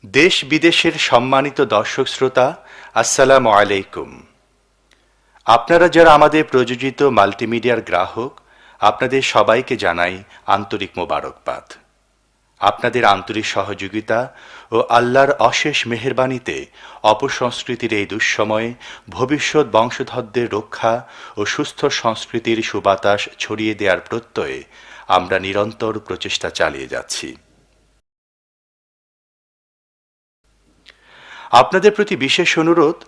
দেশ বিদেশের সম্মানিত দর্শক শ্রোতা, আসসালামু আলাইকুম। আপনারা যারা আমাদের প্রযোজিত মাল্টিমিডিয়ার গ্রাহক, আপনাদের সবাইকে জানাই আন্তরিক মোবারকবাদ। আপনাদের আন্তরিক সহযোগিতা ও আল্লাহর অশেষ মেহেরবানিতে অপসংস্কৃতির এই দুঃসময়ে ভবিষ্যৎ বংশধরদের রক্ষা ও সুস্থ সংস্কৃতির সুবাতাস ছড়িয়ে দেওয়ার প্রত্যয়ে আমরা নিরন্তর প্রচেষ্টা চালিয়ে যাচ্ছি। আপনাদের প্রতি বিশেষ অনুরোধ,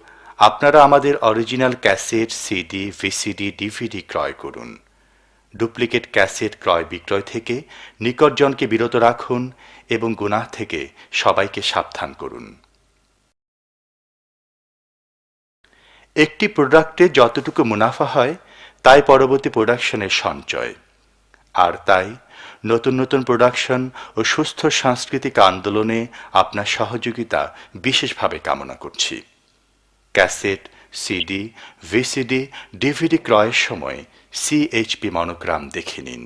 আপনারা আমাদের original cassette, CD, VCD, DVD ক্রয় করুন। ডুপ্লিকেট ক্যাসেট ক্রয় বিক্রয় থেকে নিকটজনকে বিরত রাখুন এবং গুনাহ থেকে সবাইকে সাবধান করুন। একটি প্রোডাক্টে যতটুকু মুনাফা হয় তাই পরবর্তী প্রোডাকশনের সঞ্চয়, আর তাই নতুন নতুন প্রোডাকশন ও সুস্থ সাংস্কৃতিক আন্দোলনে আপনার সহযোগিতা বিশেষভাবে কামনা করছি। ক্যাসেট, সিডি, ভিসিডি, ডিভিডি ক্রয়ের সময় CHP মনোগ্রাম দেখে নিন।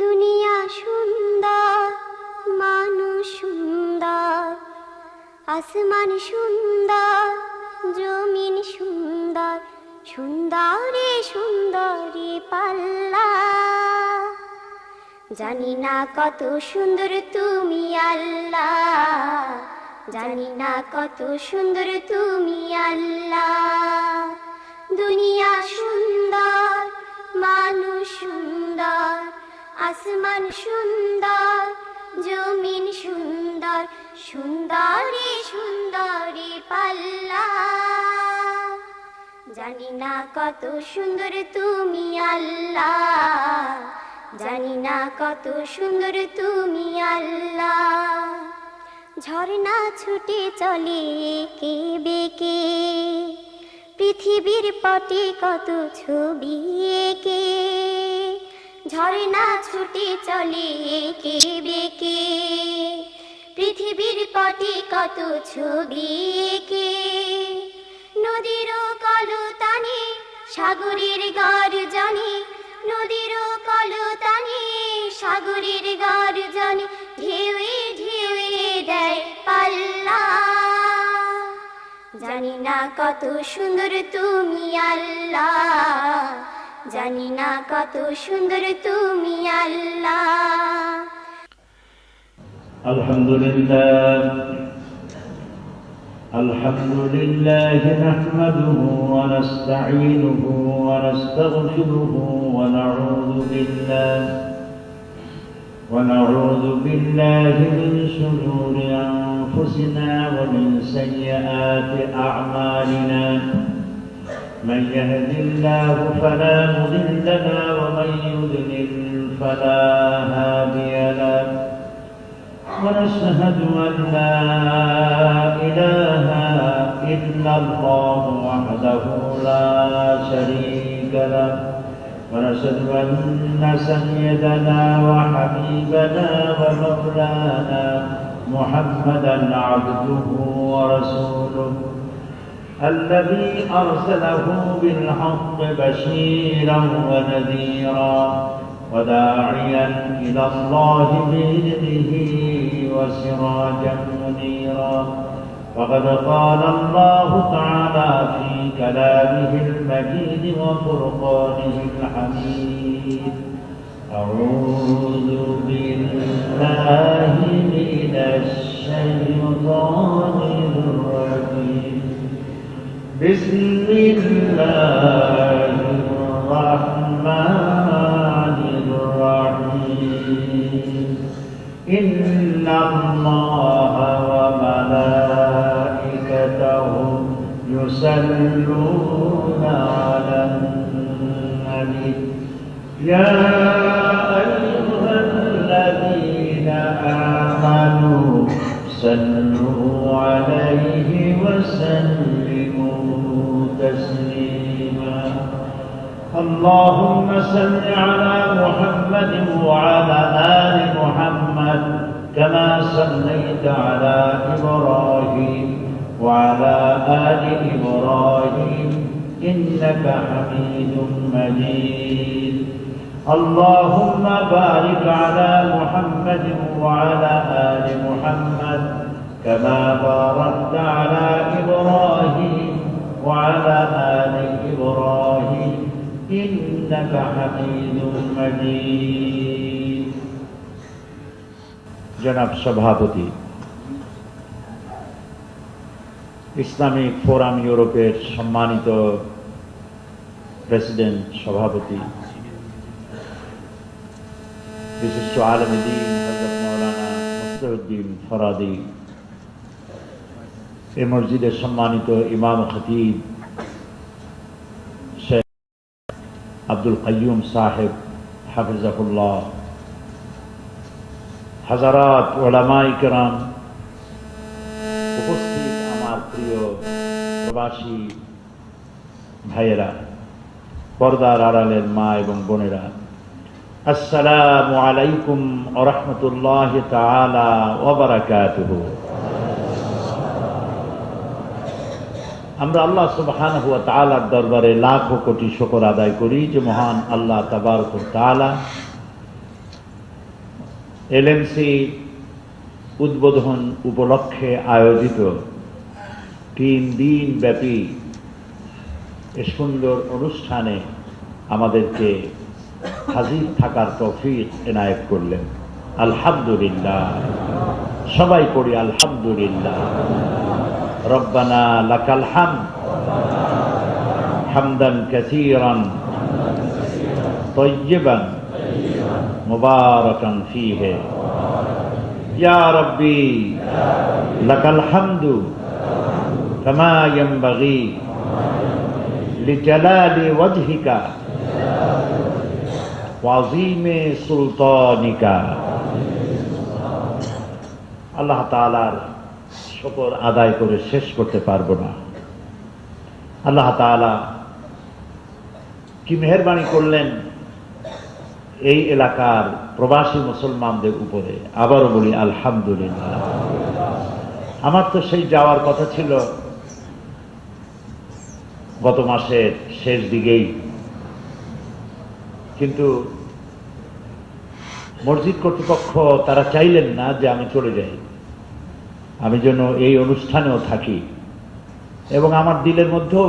দুনিয়া সুন্দর, মানুষ সুন্দর, আসমান সুন্দর, জমিন সুন্দর, সুন্দরে সুন্দরী পাল্লা। জানি না কত সুন্দর তুমি আল্লাহ, জানি না কত সুন্দর তুমি আল্লাহ। দুনিয়া সুন্দর, মানুষ সুন্দর, আসমান সুন্দর, জমিন সুন্দর, সুন্দরী সুন্দরী পাল্লা। জানি না কত সুন্দর তুমি আল্লাহ, জানি না কত সুন্দর তুমি আল্লাহ। ঝর্ণা ছুটে চলে কে বেঁকে, পৃথিবীর পটে কত ছবি এঁকে। ঝর্ণা ছুটে চলে কে বেঁকে, পৃথিবীর পটে কত ছবি এঁকে। নদীর কলতানে সাগরের গর্জনে, নদীর কলতানে সাগরের গর্জনে, ঢেউয়ে ঢেউয়ে দেয় পাল্লা। জানি না কত সুন্দর তুমি আল্লাহ, জানি না কত সুন্দর তুমি আল্লাহ। আলহামদুলিল্লাহ আলহামদুলিল্লাহ নাহমাদুহু ওয়া নাস্তাঈনুহু ওয়া নাস্তাগফিরুহু ওয়া নাউযু বিল্লাহি মিন শুরুরি আনফুসিনা ওয়া মিন সাইয়্যাতি আ'মালিনা। من يهد الله فلا مضل له ومن يضلل فلا هادي له. ونشهد أن لا إله إلا الله وحده لا شريك له. ونشهد أن سيدنا وحبيبنا ومولانا محمدا عبده ورسوله، الذي أرسله بالحق بشيرا ونذيرا وداعيا إلى الله بإذنه وسراجا منيرا. فقد قال الله تعالى في كلامه المجيد وفرقانه الحميد: أعوذ بالله من الشيطان الرجيم. بسم الله الرحمن الرحيم. إن الله وملائكته يصلون على النبي يا أيها الذين آمنوا صلوا عليه وسلموا تسليما اللهم صل على محمد وعلى آل محمد كما صليت على إبراهيم وعلى آل إبراهيم إنك حميد مجيد اللهم بارك على محمد وعلى آل محمد كما باركت على إبراهيم وعلى آل إبراهيم إنك حميد مجيد জনাব সভাপতি, ইসলামিক ফোরাম ইউরোপের সম্মানিত প্রেসিডেন্ট সভাপতি, বিশিষ্ট আলেম দ্বীন হযরত মাওলানা মুসলিউদ্দিন ফরাদি, এই মসজিদের সম্মানিত ইমাম খতিব শেখ আব্দুল কাইয়ুম সাহেব হাফিজাহুল্লাহ, হাজারাত উলামায়ে কেরাম, উপস্থিত আমার প্রিয় প্রবাসী ভাইয়েরা, পর্দার আড়ালের মা এবং বোনেরা, আসসালামু আলাইকুম ওয়া রাহমাতুল্লাহি তাআলা ওয়া বারাকাতুহু। আমরা আল্লাহ সুবহানাহু ওয়া তাআলার দরবারে লাখো কোটি শুকর আদায় করি যে মহান আল্লাহ তাবারক ওয়া তাআলা এলএমসি উদ্বোধন উপলক্ষে আয়োজিত 3 দিন ব্যাপী এ সুন্দর অনুষ্ঠানে আমাদেরকে হাজির থাকার তৌফিক এনায়েত করলেন। আলহামদুলিল্লাহ, সবাই পড়ি আলহামদুলিল্লাহ। রব্বানা লাকাল হামদ হামদান কাসীরান তাইয়্যিবান মুবারাকান ফীহি ইয়া রাব্বি লাকাল হামদু কামা ইয়ানবাগি লিজালালি ওয়াজহিকা ওয়া আযীমি সুলতানিকা। আল্লাহ তাআলার শুকর আদায় করে শেষ করতে পারবো না। আল্লাহ তাআলা কি মেহেরবানি করলেন এই এলাকার প্রবাসী মুসলমানদের উপরে। আবারও বলি আলহামদুলিল্লাহ। আমার তো সেই যাওয়ার কথা ছিল গত মাসের শেষ দিকেই, কিন্তু মসজিদ কর্তৃপক্ষ তারা চাইলেন না যে আমি চলে যাই, আমি যেন এই অনুষ্ঠানেও থাকি। এবং আমার দিলের মধ্যেও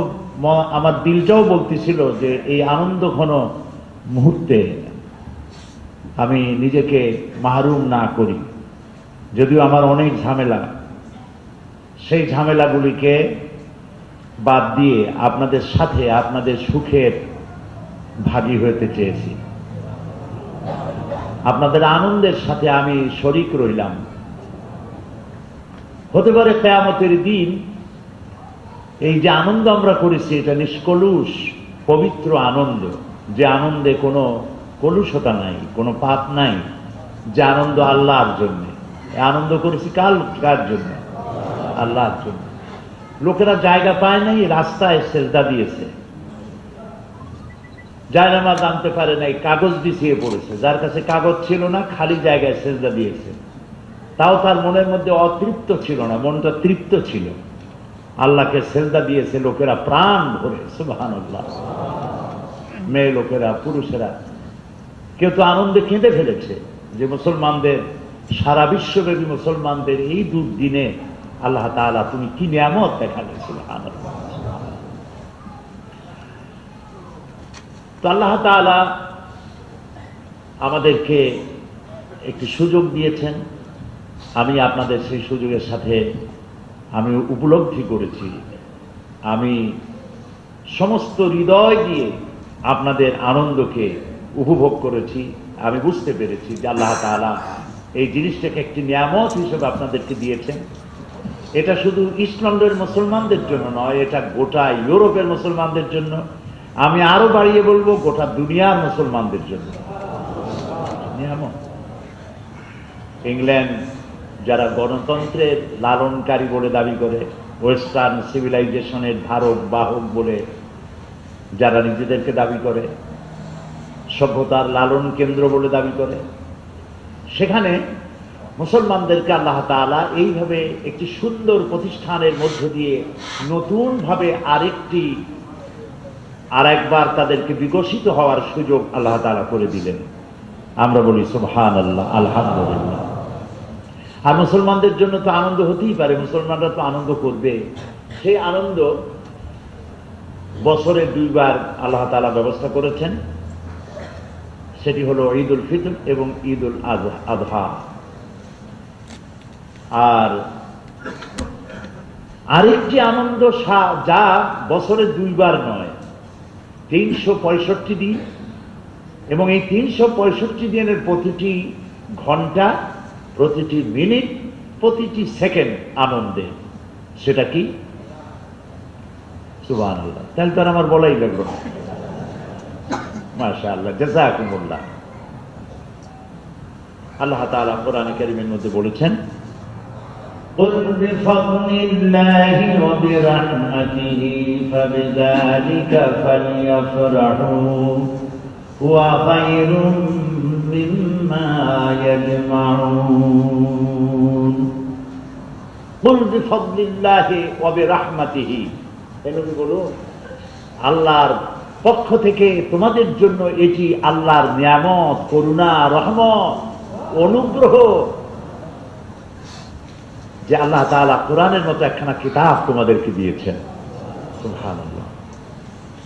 আমার দিলটাও বলতেছিল যে এই আনন্দ ঘন মুহূর্তে আমি নিজেকে মাহরুম না করি। যদিও আমার অনেক ঝামেলা, সেই ঝামেলাগুলিকে বাদ দিয়ে আপনাদের সাথে আপনাদের সুখের ভাগী হতে চেয়েছি। আপনাদের আনন্দের সাথে আমি শরিক রইলাম। হতে পারে কিয়ামতের দিন এই যে আনন্দ আমরা করেছি এটা নিষ্কলুষ পবিত্র আনন্দ, যে আনন্দে কোনো কলুষতা নাই, কোনো পাপ নাই, যে আনন্দ আল্লাহর জন্য। আনন্দ করেছি কার জন্য? আল্লাহর জন্য। লোকেরা জায়গা পায় নাই, রাস্তায় সেজদা দিয়েছে, জায়নামাজ আনতে পারে নাই, কাগজ বিছিয়ে পড়েছে। যার কাছে কাগজ ছিল না, খালি জায়গায় সেজদা দিয়েছে। তাও তার মনের মধ্যে অতৃপ্ত ছিল না, মনটা তৃপ্ত ছিল। আল্লাহকে সেজদা দিয়েছে লোকেরা প্রাণ ভরে, সুবহানাল্লাহ। মেয়ে লোকেরা, পুরুষেরা, কেউ তো আনন্দে কেঁদে ফেলেছে যে মুসলমানদের, সারা বিশ্বব্যাপী মুসলমানদের এই দুর্দিনে আল্লাহ তাআলা তুমি কি নিয়ামত দেখালে, সুবহানাল্লাহ। তো আল্লাহ তাআলা আমাদেরকে একটি সুযোগ দিয়েছেন। আমি আপনাদের সেই সুযোগের সাথে আমি উপলব্ধি করেছি, আমি সমস্ত হৃদয় দিয়ে আপনাদের আনন্দকে উপভোগ করেছি। আমি বুঝতে পেরেছি যে আল্লাহ তাআলা এই জিনিসটাকে একটি নিয়ামত হিসেবে আপনাদেরকে দিয়েছেন। এটা শুধু ইসলামের মুসলমানদের জন্য নয়, এটা গোটা ইউরোপের মুসলমানদের জন্য, আমি আরো বাড়িয়ে বলবো গোটা দুনিয়ার মুসলমানদের জন্য নিয়ামত। ইংল্যান্ড যারা গণতন্ত্রের লালনকারী বলে দাবি করে, ওয়েস্টার্ন সিভিলাইজেশনের ধারক বাহক বলে যারা নিজেদেরকে দাবি করে, সভ্যতার লালন কেন্দ্র বলে দাবি করে, সেখানে মুসলমানদেরকে আল্লাহ তাআলা এইভাবে একটি সুন্দর প্রতিষ্ঠানের মধ্য দিয়ে নতুনভাবে আরেকবার তাদেরকে বিকশিত হওয়ার সুযোগ আল্লাহ তাআলা করে দিলেন। আমরা বলি সুবহানাল্লাহ, আলহামদুলিল্লাহ। আর মুসলমানদের জন্য তো আনন্দ হতেই পারে, মুসলমানরা তো আনন্দ করবে। সেই আনন্দ বছরে 2 বার আল্লাহ তাআলা ব্যবস্থা করেছেন, সেটি হলো ঈদ উল ফিতর এবং ঈদ উল আযহা। আর আরেকটি আনন্দ যা বছরে 2 বার নয়, 365 দিন, এবং এই 365 দিনের প্রতিটি ঘন্টা, প্রতিটি মিনিট, প্রতিটি সেকেন্ড আনন্দে। সেটা কি? সুবহানাল্লাহ। তাহলে তার আমার বলাই লাগলো না। মাশাআল্লাহ, জাযাকুমুল্লাহ। আল্লাহ তাআলা কোরআনে কারীমের মধ্যে বলেছেন, قل بفضل الله وبرحمته فبذلك فليفرحوا هو خير مما يجمعون। قل بفضل الله وبرحمته, এভাবে বলুন, আল্লাহর পক্ষ থেকে তোমাদের জন্য এটি আল্লাহর নিয়ামত, করুণা, রহমত, অনুগ্রহ যে আল্লাহ তাআলা কোরআনের মতো একখানা কিতাব তোমাদেরকে দিয়েছেন। সুবহানাল্লাহ।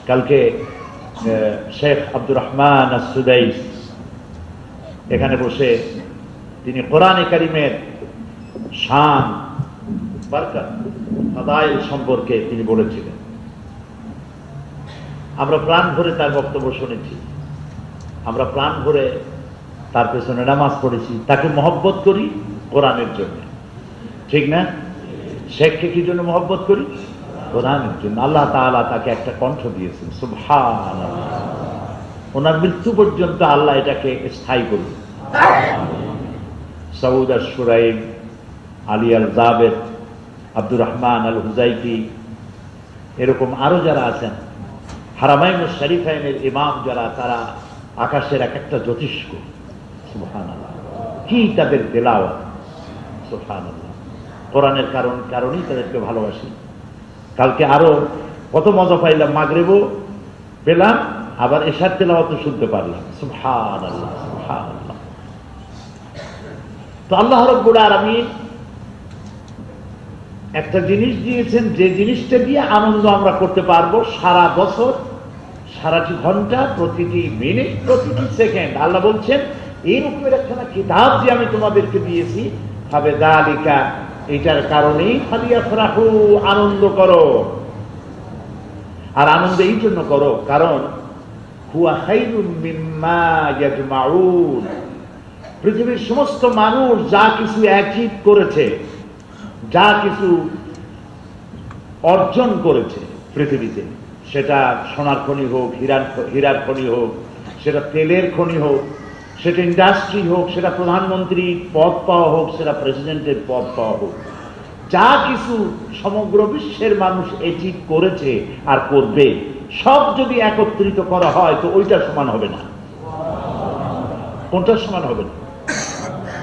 কালকে শেখ আব্দুর রহমান আস-সুদাইস এখানে বসে তিনি কোরআনে কারীমের শান, বরকত, ফাদাইল সম্পর্কে তিনি বলেছিলেন। আমরা প্রাণ ভরে তার বক্তব্য শুনেছি, আমরা প্রাণ ভরে তার পেছনে নামাজ পড়েছি, তাকে মহব্বত করি কোরআনের জন্য, ঠিক না? শেখকে কি জন্য মহব্বত করি? কোরআনের জন্য। আল্লাহ তাআলা তাকে একটা কণ্ঠ দিয়েছেন, সুবহানাল্লাহ। ওনার মৃত্যু পর্যন্ত আল্লাহ এটাকে স্থায়ী করুন। সৌদ আশ-শুরাইম, আলী আল জাবেদ, আব্দুর রহমান আল হুজাইফি, এরকম আরো যারা আছেন, হারামাইন শরীফাইনের ইমাম যারা, তারা আকাশের এক একটা জ্যোতিষ্ক। সুবহানাল্লাহ, কি তাদের তেলাওয়াত! সুবহানাল্লাহ। কোরআনের কারণেই তাদেরকে ভালোবাসি। কালকে আরো কত মজা পাইলাম, মাগরিবও পেলাম, আবার এশার তেলাওয়াতও শুনতে পারলাম। সুবহানাল্লাহ, সুবহানাল্লাহ। তো আল্লাহ রাব্বুল আলামিন একটা জিনিস দিয়েছেন, যে জিনিসটা দিয়ে আনন্দ আমরা করতে পারবো সারা বছর, সারাটি ঘন্টা, প্রতিটি মিনিট, প্রতিটি সেকেন্ড। আল্লাহ বলছেন, এই রকমের একখানা কিতাব যে আমি তোমাদেরকে দিয়েছি, ভাবে যালিকা, এটার কারণেই ফালিয়াফরাহু, আনন্দ করো। আর আনন্দ এই জন্য করো কারণ হুয়া খায়রুম মিম্মা ইয়াজমাউন, পৃথিবীর সমস্ত মানুষ যা কিছু অ্যাচিভ করেছে, যা কিছু অর্জন করেছে পৃথিবীতে, সেটা সোনার খনি হোক, হীরার খনি হোক, সেটা তেলের খনি হোক, সেটা ইন্ডাস্ট্রি হোক, সেটা প্রধানমন্ত্রীর পদ পাওয়া হোক, সেটা প্রেসিডেন্টের পদ পাওয়া হোক, যা কিছু সমগ্র বিশ্বের মানুষ অ্যাচিভ করেছে আর করবে, সব যদি একত্রিত করা হয় তো ওইটার সমান হবে না। কোনটার সমান হবে না?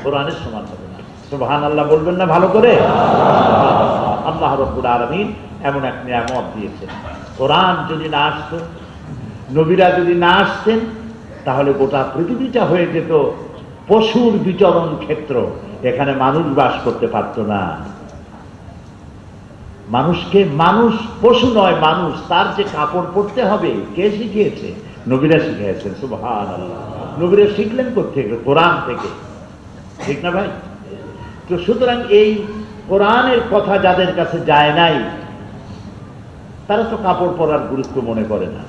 কোরআনের সমান হবে না। সুবহানাল্লাহ বলবেন না ভালো করে? আল্লাহ রাব্বুল আলামিন এমন এক নিয়ামত দিয়েছেন। কোরআন যদি না আসতো, নবীরা যদি না আসতেন, তাহলে গোটা পৃথিবীটা হয়ে যেত পশুর বিচরণ ক্ষেত্র। এখানে মানুষ বাস করতে পারত না। মানুষকে, মানুষ পশু নয়, মানুষ, তার যে কাপড় পরতে হবে কে শিখিয়েছে? নবীরা শিখিয়েছেন। সুবহানাল্লাহ। নবীরা শিখলেন কোত্থেকে? কোরআন থেকে, ঠিক না ভাই? তো সুতরাং এই কোরআনের কথা যাদের কাছে যায় নাই, তারা তো কাপড় পরার গুরুত্ব মনে করে না।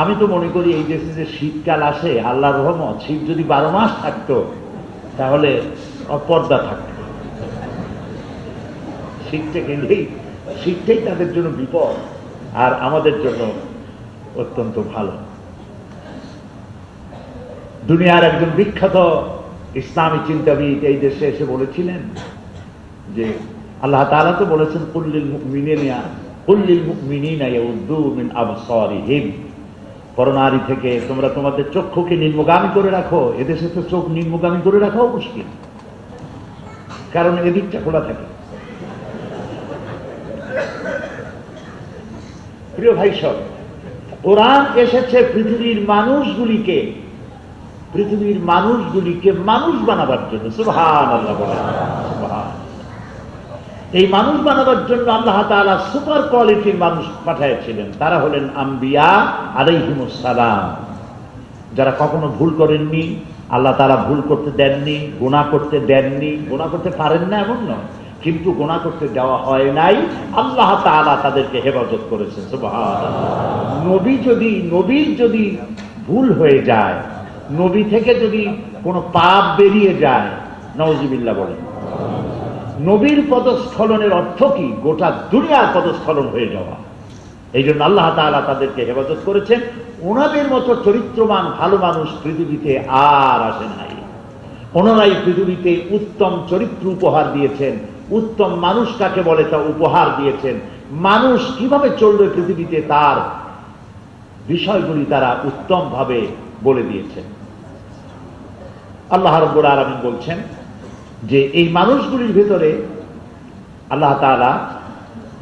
আমি তো মনে করি এই দেশে যে শীতকাল আসে, আল্লাহর রহমত, শীত যদি 12 মাস থাকতো তাহলে অপর্দা থাকতো। শীতটা গেলেই, শীতটাই তাদের জন্য বিপদ, আর আমাদের জন্য অত্যন্ত ভালো। দুনিয়ার একজন বিখ্যাত ইসলামী চিন্তাবিদ এই দেশে এসে বলেছিলেন যে আল্লাহ তাআলা তো বলেছেন কুল্লিল মুমিনিনা ইয়াউদ্দু মিন আবসারিহিম, পরনারী থেকে তোমরা তোমাদের চক্ষুকে নিম্নগামী করে রাখো। এদেশে তো চোখ নিম্নগামী করে রাখাও মুশকিল, কারণ এদিকটা খোলা থাকে। প্রিয় ভাই সব, কোরআন এসেছে পৃথিবীর মানুষগুলিকে মানুষ বানাবার জন্য। সুবহানাল্লাহ বলেন, সুবহান। এই মানুষ বানাবার জন্য আল্লাহ তাআলা সুপার কোয়ালিটির মানুষ পাঠিয়েছিলেন। তারা হলেন আম্বিয়া আলাইহিমুস সালাম, যারা কখনো ভুল করেননি, আল্লাহ তাআলা ভুল করতে দেননি, গুনাহ করতে দেননি। গুনাহ করতে পারেন না এমন নয়, কিন্তু গুনাহ করতে দেওয়া হয় নাই। আল্লাহ তাআলা তাদেরকে হেফাজত করেছেন। সুবহানাল্লাহ। নবীর যদি ভুল হয়ে যায়, নবী থেকে যদি কোনো পাপ বেরিয়ে যায়, নাউজুবিল্লাহ বলেন, নবীর পদস্খলনের অর্থ কি? গোটা দুনিয়ার পদস্খলন হয়ে যাওয়া। এই জন্য আল্লাহ তাআলা তাদেরকে হেফাজত করেছেন। ওনাদের মতো চরিত্রবান ভালো মানুষ পৃথিবীতে আর আসে নাই। ওনারাই পৃথিবীতে উত্তম চরিত্র উপহার দিয়েছেন। উত্তম মানুষ কাকে বলে তা উপহার দিয়েছেন। মানুষ কিভাবে চলবে পৃথিবীতে তার বিষয়গুলি তারা উত্তম ভাবে বলে দিয়েছেন। আল্লাহ রাব্বুল আলামিন বলছেন যে এই মানুষগুলির ভিতরে আল্লাহ তাআলা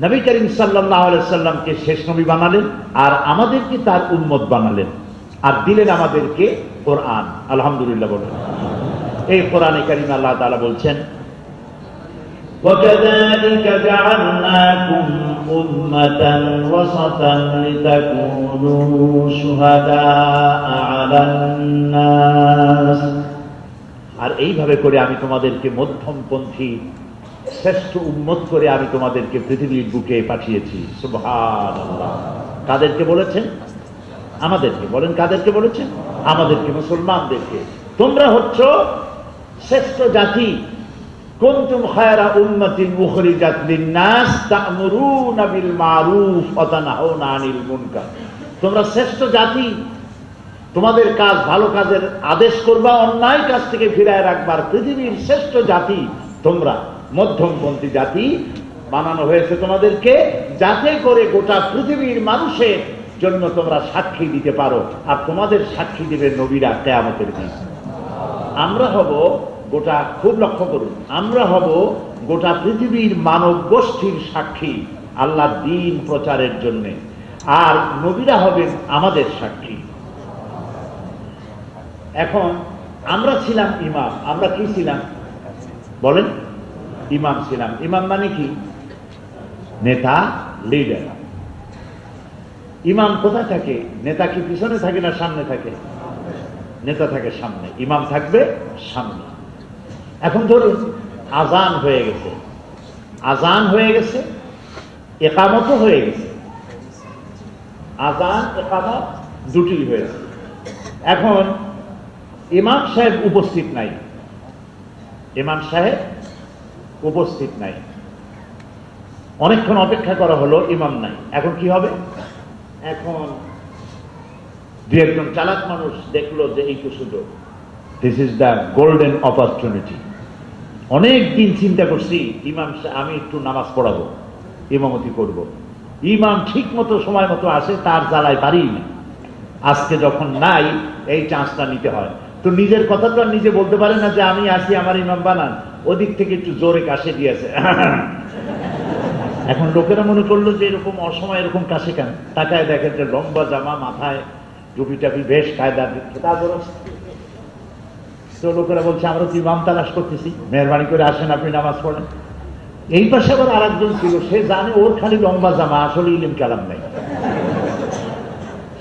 নবী করিম সাল্লাল্লাহু আলাইহি সাল্লামকে শেষ নবী বানালেন, আর আমাদেরকে তার উম্মত বানালেন, আর দিলেন আমাদেরকে কোরআন। আলহামদুলিল্লাহ বলেন। এই কোরআনে কারীমে আল্লাহ তাআলা বলছেন, وَكَذَلِكَ جَعَلْنَاكُمْ أُمَّةً وَسَطًا لِتَكُونُوا شُهَدَاءَ عَلَى النَّاسِ, আর এইভাবে করে আমি তোমাদেরকে মধ্যমপন্থী শ্রেষ্ঠ উম্মত করে আমি তোমাদেরকে পৃথিবীর বুকে পাঠিয়েছি। সুবহানাল্লাহ। কাদেরকে বলেছেন? আমাদেরকে। বলেন কাদেরকে বলেছেন? আমাদেরকে, মুসলমানদেরকে। তোমরা হচ্ছ শ্রেষ্ঠ জাতি। কুনতুম খায়রা উম্মাতিন উখরিজাত লিন-নাস তা'মুরুনা বিল মারুফ ওয়া তানহাউনা আনিল মুনকার। তোমরা শ্রেষ্ঠ জাতি। তোমাদের কাজ ভালো কাজের আদেশ করবা, অন্যায় কাজ থেকে ফিরায় রাখবার। পৃথিবীর শ্রেষ্ঠ জাতি তোমরা, মধ্যমপন্থী জাতি বানানো হয়েছে তোমাদেরকে, যাতে করে গোটা পৃথিবীর মানুষের জন্য তোমরা সাক্ষী দিতে পারো। আর তোমাদের সাক্ষী দিবে নবীরা কিয়ামতের দিন। আমরা হব গোটা, খুব লক্ষ্য করুন, আমরা হব গোটা পৃথিবীর মানব গোষ্ঠীর সাক্ষী আল্লাহর দ্বীন প্রচারের জন্য, আর নবীরা হবেন আমাদের সাক্ষী। এখন আমরা ছিলাম ইমাম। আমরা কি ছিলাম বলেন? ইমাম ছিলাম। ইমাম মানে কি? নেতা, লিডার। ইমাম কোথায় থাকে? নেতা কি পিছনে থাকে না সামনে থাকে? নেতা থাকে সামনে, ইমাম থাকবে সামনে। এখন ধরুন আজান হয়ে গেছে, আজান হয়ে গেছে, একামত হয়ে গেছে। আজান একামত দুটি হয়েছে। এখন ইমাম সাহেব উপস্থিত নাই, ইমাম সাহেব উপস্থিত নাই। অনেকক্ষণ অপেক্ষা করা হলো, ইমাম নাই। এখন কি হবে? এখন দু একজন চালাক মানুষ দেখলো যে এই তো সুযোগ, this is the golden opportunity. অনেক দিন চিন্তা করছি ইমাম আমি একটু নামাজ পড়াবো, ইমামতি করব। ইমাম ঠিক মতো সময় মতো আসে, তার জ্বালায় পারি না। আজকে যখন নাই, এই চান্সটা নিতে হয়। তো নিজের কথা তো আর নিজে বলতে পারে না যে আমি আসি, আমার ইমাম বানান। ওদিক থেকে একটু জোরে কাশে দিয়েছে। এখন লোকেরা মনে করলো যে এরকম অসময় এরকম কাশে কেন? তাকায় দেখে যে লম্বা জামা, মাথায় টুপি টাপি, বেশ কায়দা। তো লোকেরা বলছে আমরা তো ইমাম তালাশ করতেছি, মেহরবানি করে আসেন, আপনি নামাজ পড়েন। এই পাশে আবার আর একজন ছিল, সে জানে ওর খালি লম্বা জামা, আসলে ইলিম কালাম নাই।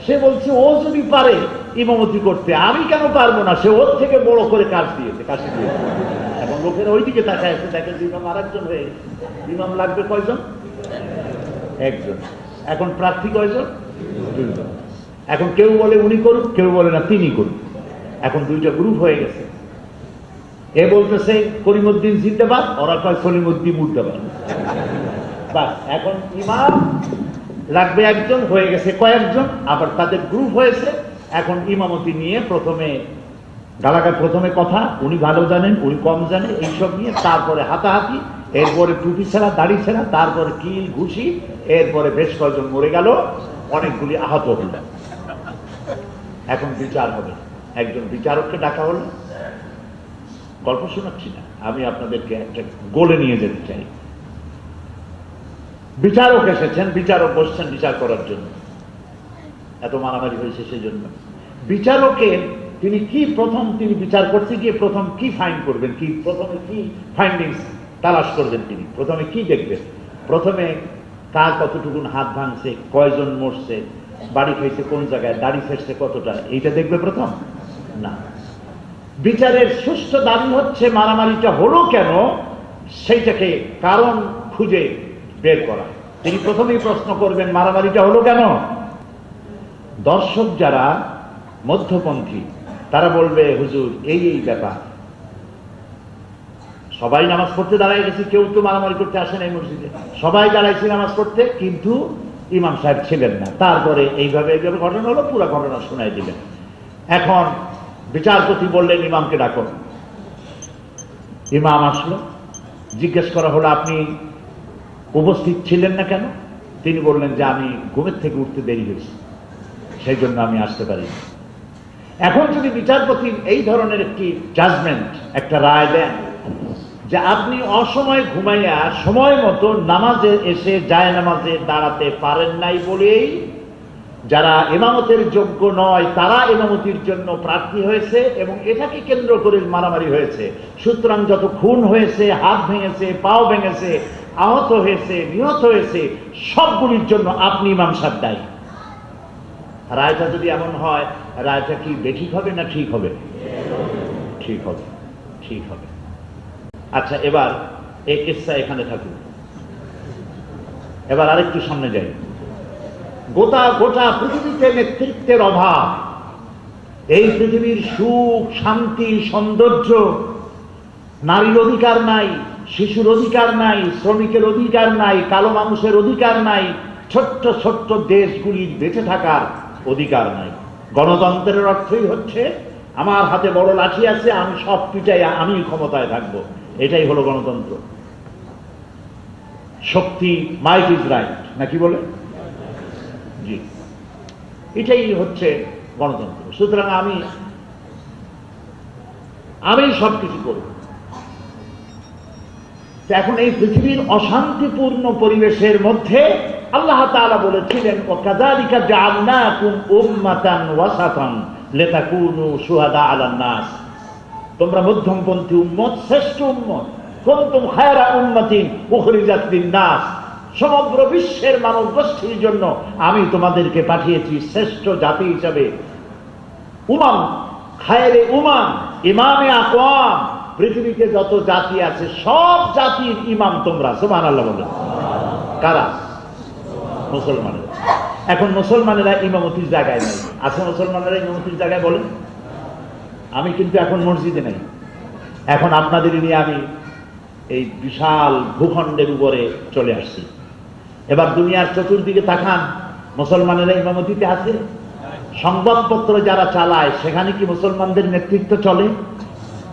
সে বলছে ও যদি পারে ইমামতি করতে, আমি কেন পারবো না? সে ওর থেকে বড় করে কাজ দিয়েছে, কাশি দিয়েছে। এখন লোকেরা ওইদিকে তাকায় আছে, দেখেন ইমাম আর একজন হয়ে। ইমাম লাগবে কয়জন? একজন। এখন প্রার্থী কয়জন? দুইজন। এখন কেউ বলে উনি করুন, কেউ বলে না তিনি করুন। এখন দুইটা গ্রুপ হয়ে গেছে। এ বলতেছে করিমউদ্দিন জিন্দাবাদ, ওরা কয় সলিমউদ্দিন মুর্দাবাদ। বাস, এখন ইমাম লাগবে একজন, হয়ে গেছে কয়েকজন, আবার তাদের গ্রুপ হয়েছে। এখন ইমামতি নিয়ে প্রথমে গালাগাল, প্রথমে কথা, উনি ভালো জানেন, উনি কম জানে, এইসব নিয়ে তারপরে হাতাহাতি, এরপরে টুপি ছাড়া, দাড়ি ছাড়া, তারপরে কিল ঘুষি, এরপরে বেশ কয়েকজন মরে গেল, অনেকগুলি আহত হল। এখন বিচার হবে, একজন বিচারককে ডাকা হলো। গল্প শোনাচ্ছি না, আমি আপনাদেরকে একটা গোলে নিয়ে যেতে চাই। বিচারক এসেছেন, বিচারক বসছেন বিচার করার জন্য। এত মারামারি হয়েছে সেজন্য বিচারকের তিনি কি প্রথম, তিনি বিচার করতে গিয়ে প্রথম কি ফাইন্ড করবেন, কি প্রথমে কি ফাইন্ডিংস তালাশ করবেন, তিনি প্রথমে কি দেখবেন? প্রথমে কার কতটুকু হাত ভাঙছে, কয়জন মরছে, বাড়ি খাইছে কোন জায়গায়, দাড়ি ফেসছে কতটা, এইটা দেখবে প্রথম? না। বিচারের সুষ্ঠু দাবি হচ্ছে মারামারিটা হলো কেন, সেইটাকে কারণ খুঁজে বের করা। তিনি প্রথমেই প্রশ্ন করবেন মারামারিটা হলো কেন। দর্শক যারা মধ্যপন্থী তারা বলবে হুজুর এই এই ব্যাপার, সবাই নামাজ পড়তে দাঁড়ায় গেছে, কেউ তো মারামারি করতে আসে নাই মসজিদে, সবাই দাঁড়াইছে নামাজ পড়তে, কিন্তু ইমাম সাহেব ছিলেন না। তারপরে এইভাবে এইভাবে ঘটনা হলো, পুরো ঘটনা শোনাই দিলেন। এখন বিচারপতি বললেন ইমামকে ডাকো। ইমাম আসলো, জিজ্ঞেস করা হলো আপনি উপস্থিত ছিলেন না কেন? তিনি বললেন যে আমি ঘুমের থেকে উঠতে দেরি হয়েছে, সেই জন্য আমি আসতে পারিনি। এখন যদি বিচারপতি এই ধরনের একটি জাজমেন্ট, একটা রায় দেন যে আপনি অসময়ে ঘুমাইয়া সময় মতো নামাজে এসে যায় নামাজে দাঁড়াতে পারেন নাই বলেই যারা ইমামতের যোগ্য নয় তারা ইমামতির জন্য প্রার্থী হয়েছে, এবং এটাকে কেন্দ্র করে মারামারি হয়েছে, সুতরাং যত খুন হয়েছে, হাত ভেঙেছে, পাও ভেঙেছে, আহত হয়েছে, নিহত হয়েছে, সবগুলির জন্য আপনি ইমাম সাহেব দায়ী। রায়টা যদি এমন হয়, রায়টা কি বেঠিক হবে না ঠিক হবে? ঠিক হবে, ঠিক হবে। আচ্ছা, এবার এই কিসসা এখানে থাকুক, এবার আরেকটু সামনে যাই। গোটা গোটা পৃথিবীতে নেতৃত্বের অভাব, এই পৃথিবীর সুখ, শান্তি, সৌন্দর্য, নারীর অধিকার নাই, শিশুর অধিকার নাই, শ্রমিকের অধিকার নাই, কালো মানুষের অধিকার নাই, ছোট্ট ছোট্ট দেশগুলির বেঁচে থাকার অধিকার নাই। গণতন্ত্রের অর্থই হচ্ছে আমার হাতে বড় লাঠি আছে, আমি সব পিটাই আমি ক্ষমতায় থাকবো, এটাই হলো গণতন্ত্র। শক্তি, মাইট ইজ রাইট, নাকি বলে? জি, এটাই হচ্ছে গণতন্ত্র। সুতরাং আমি সবকিছু করব। এখন এই পৃথিবীর অশান্তিপূর্ণ পরিবেশের মধ্যে আল্লাহ তাআলা বলেছিলেন ওয়াকাযালিকা জাআলনাকুম উম্মাতান ওয়াসাতান লিতাকুনু শুহাদা আলান নাস, তোমরা মধ্যমপন্থী উম্মত, শ্রেষ্ঠ উম্মত। কুনতুম খায়রা উম্মাতিন উখরিজাত লিন-নাস, সমগ্র বিশ্বের মানব গোষ্ঠীর জন্য আমি তোমাদেরকে পাঠিয়েছি শ্রেষ্ঠ জাতি হিসাবে। উমাম, খায়রে উমাম, ইমামে আকওয়াম, পৃথিবীতে যত জাতি আছে সব জাতির ইমাম তোমরা। সুবহানাল্লাহ বলেন। কারা? মুসলমানেরা। এখন মুসলমানেরা ইমামতির জায়গায় নাই, আছে মুসলমানেরা ইমামতির জায়গায় বলেন? আমি কিন্তু এখন মসজিদে নাই, এখন আপনাদের নিয়ে আমি এই বিশাল ভূখণ্ডের উপরে চলে আসছি। এবার দুনিয়ার চতুর্দিকে তাকান, মুসলমানেরা ইমামতিতে আছে? সংবাদপত্র যারা চালায় সেখানে কি মুসলমানদের নেতৃত্ব চলে?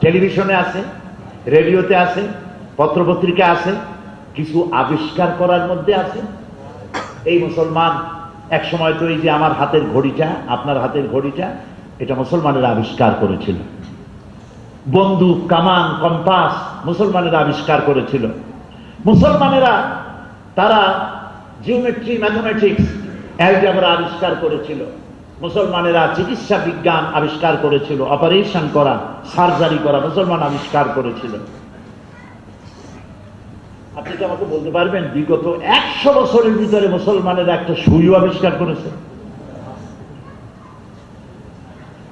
টেলিভিশনে আছে, রেডিওতে আছে, পত্রপত্রিকা আছে, কিছু আবিষ্কার করার মধ্যে আছে। এই মুসলমান এক সময় তো এই যে আমার হাতের ঘড়িটা, আপনার হাতের ঘড়িটা, এটা মুসলমানেরা আবিষ্কার করেছিল। বন্দুক, কামান, কম্পাস মুসলমানেরা আবিষ্কার করেছিল। মুসলমানেরা তারা জিওমেট্রি, ম্যাথমেটিক্স, অ্যালজেব্রা আবিষ্কার করেছিল। মুসলমানেরা চিকিৎসা বিজ্ঞান আবিষ্কার করেছিল, অপারেশন করা, সার্জারি করা মুসলমান আবিষ্কার করেছিল। আপনি কি আমাকে বলতে পারবেন বিগত 100 বছরের ভিতরে মুসলমানেরা একটা সুইও আবিষ্কার করেছে?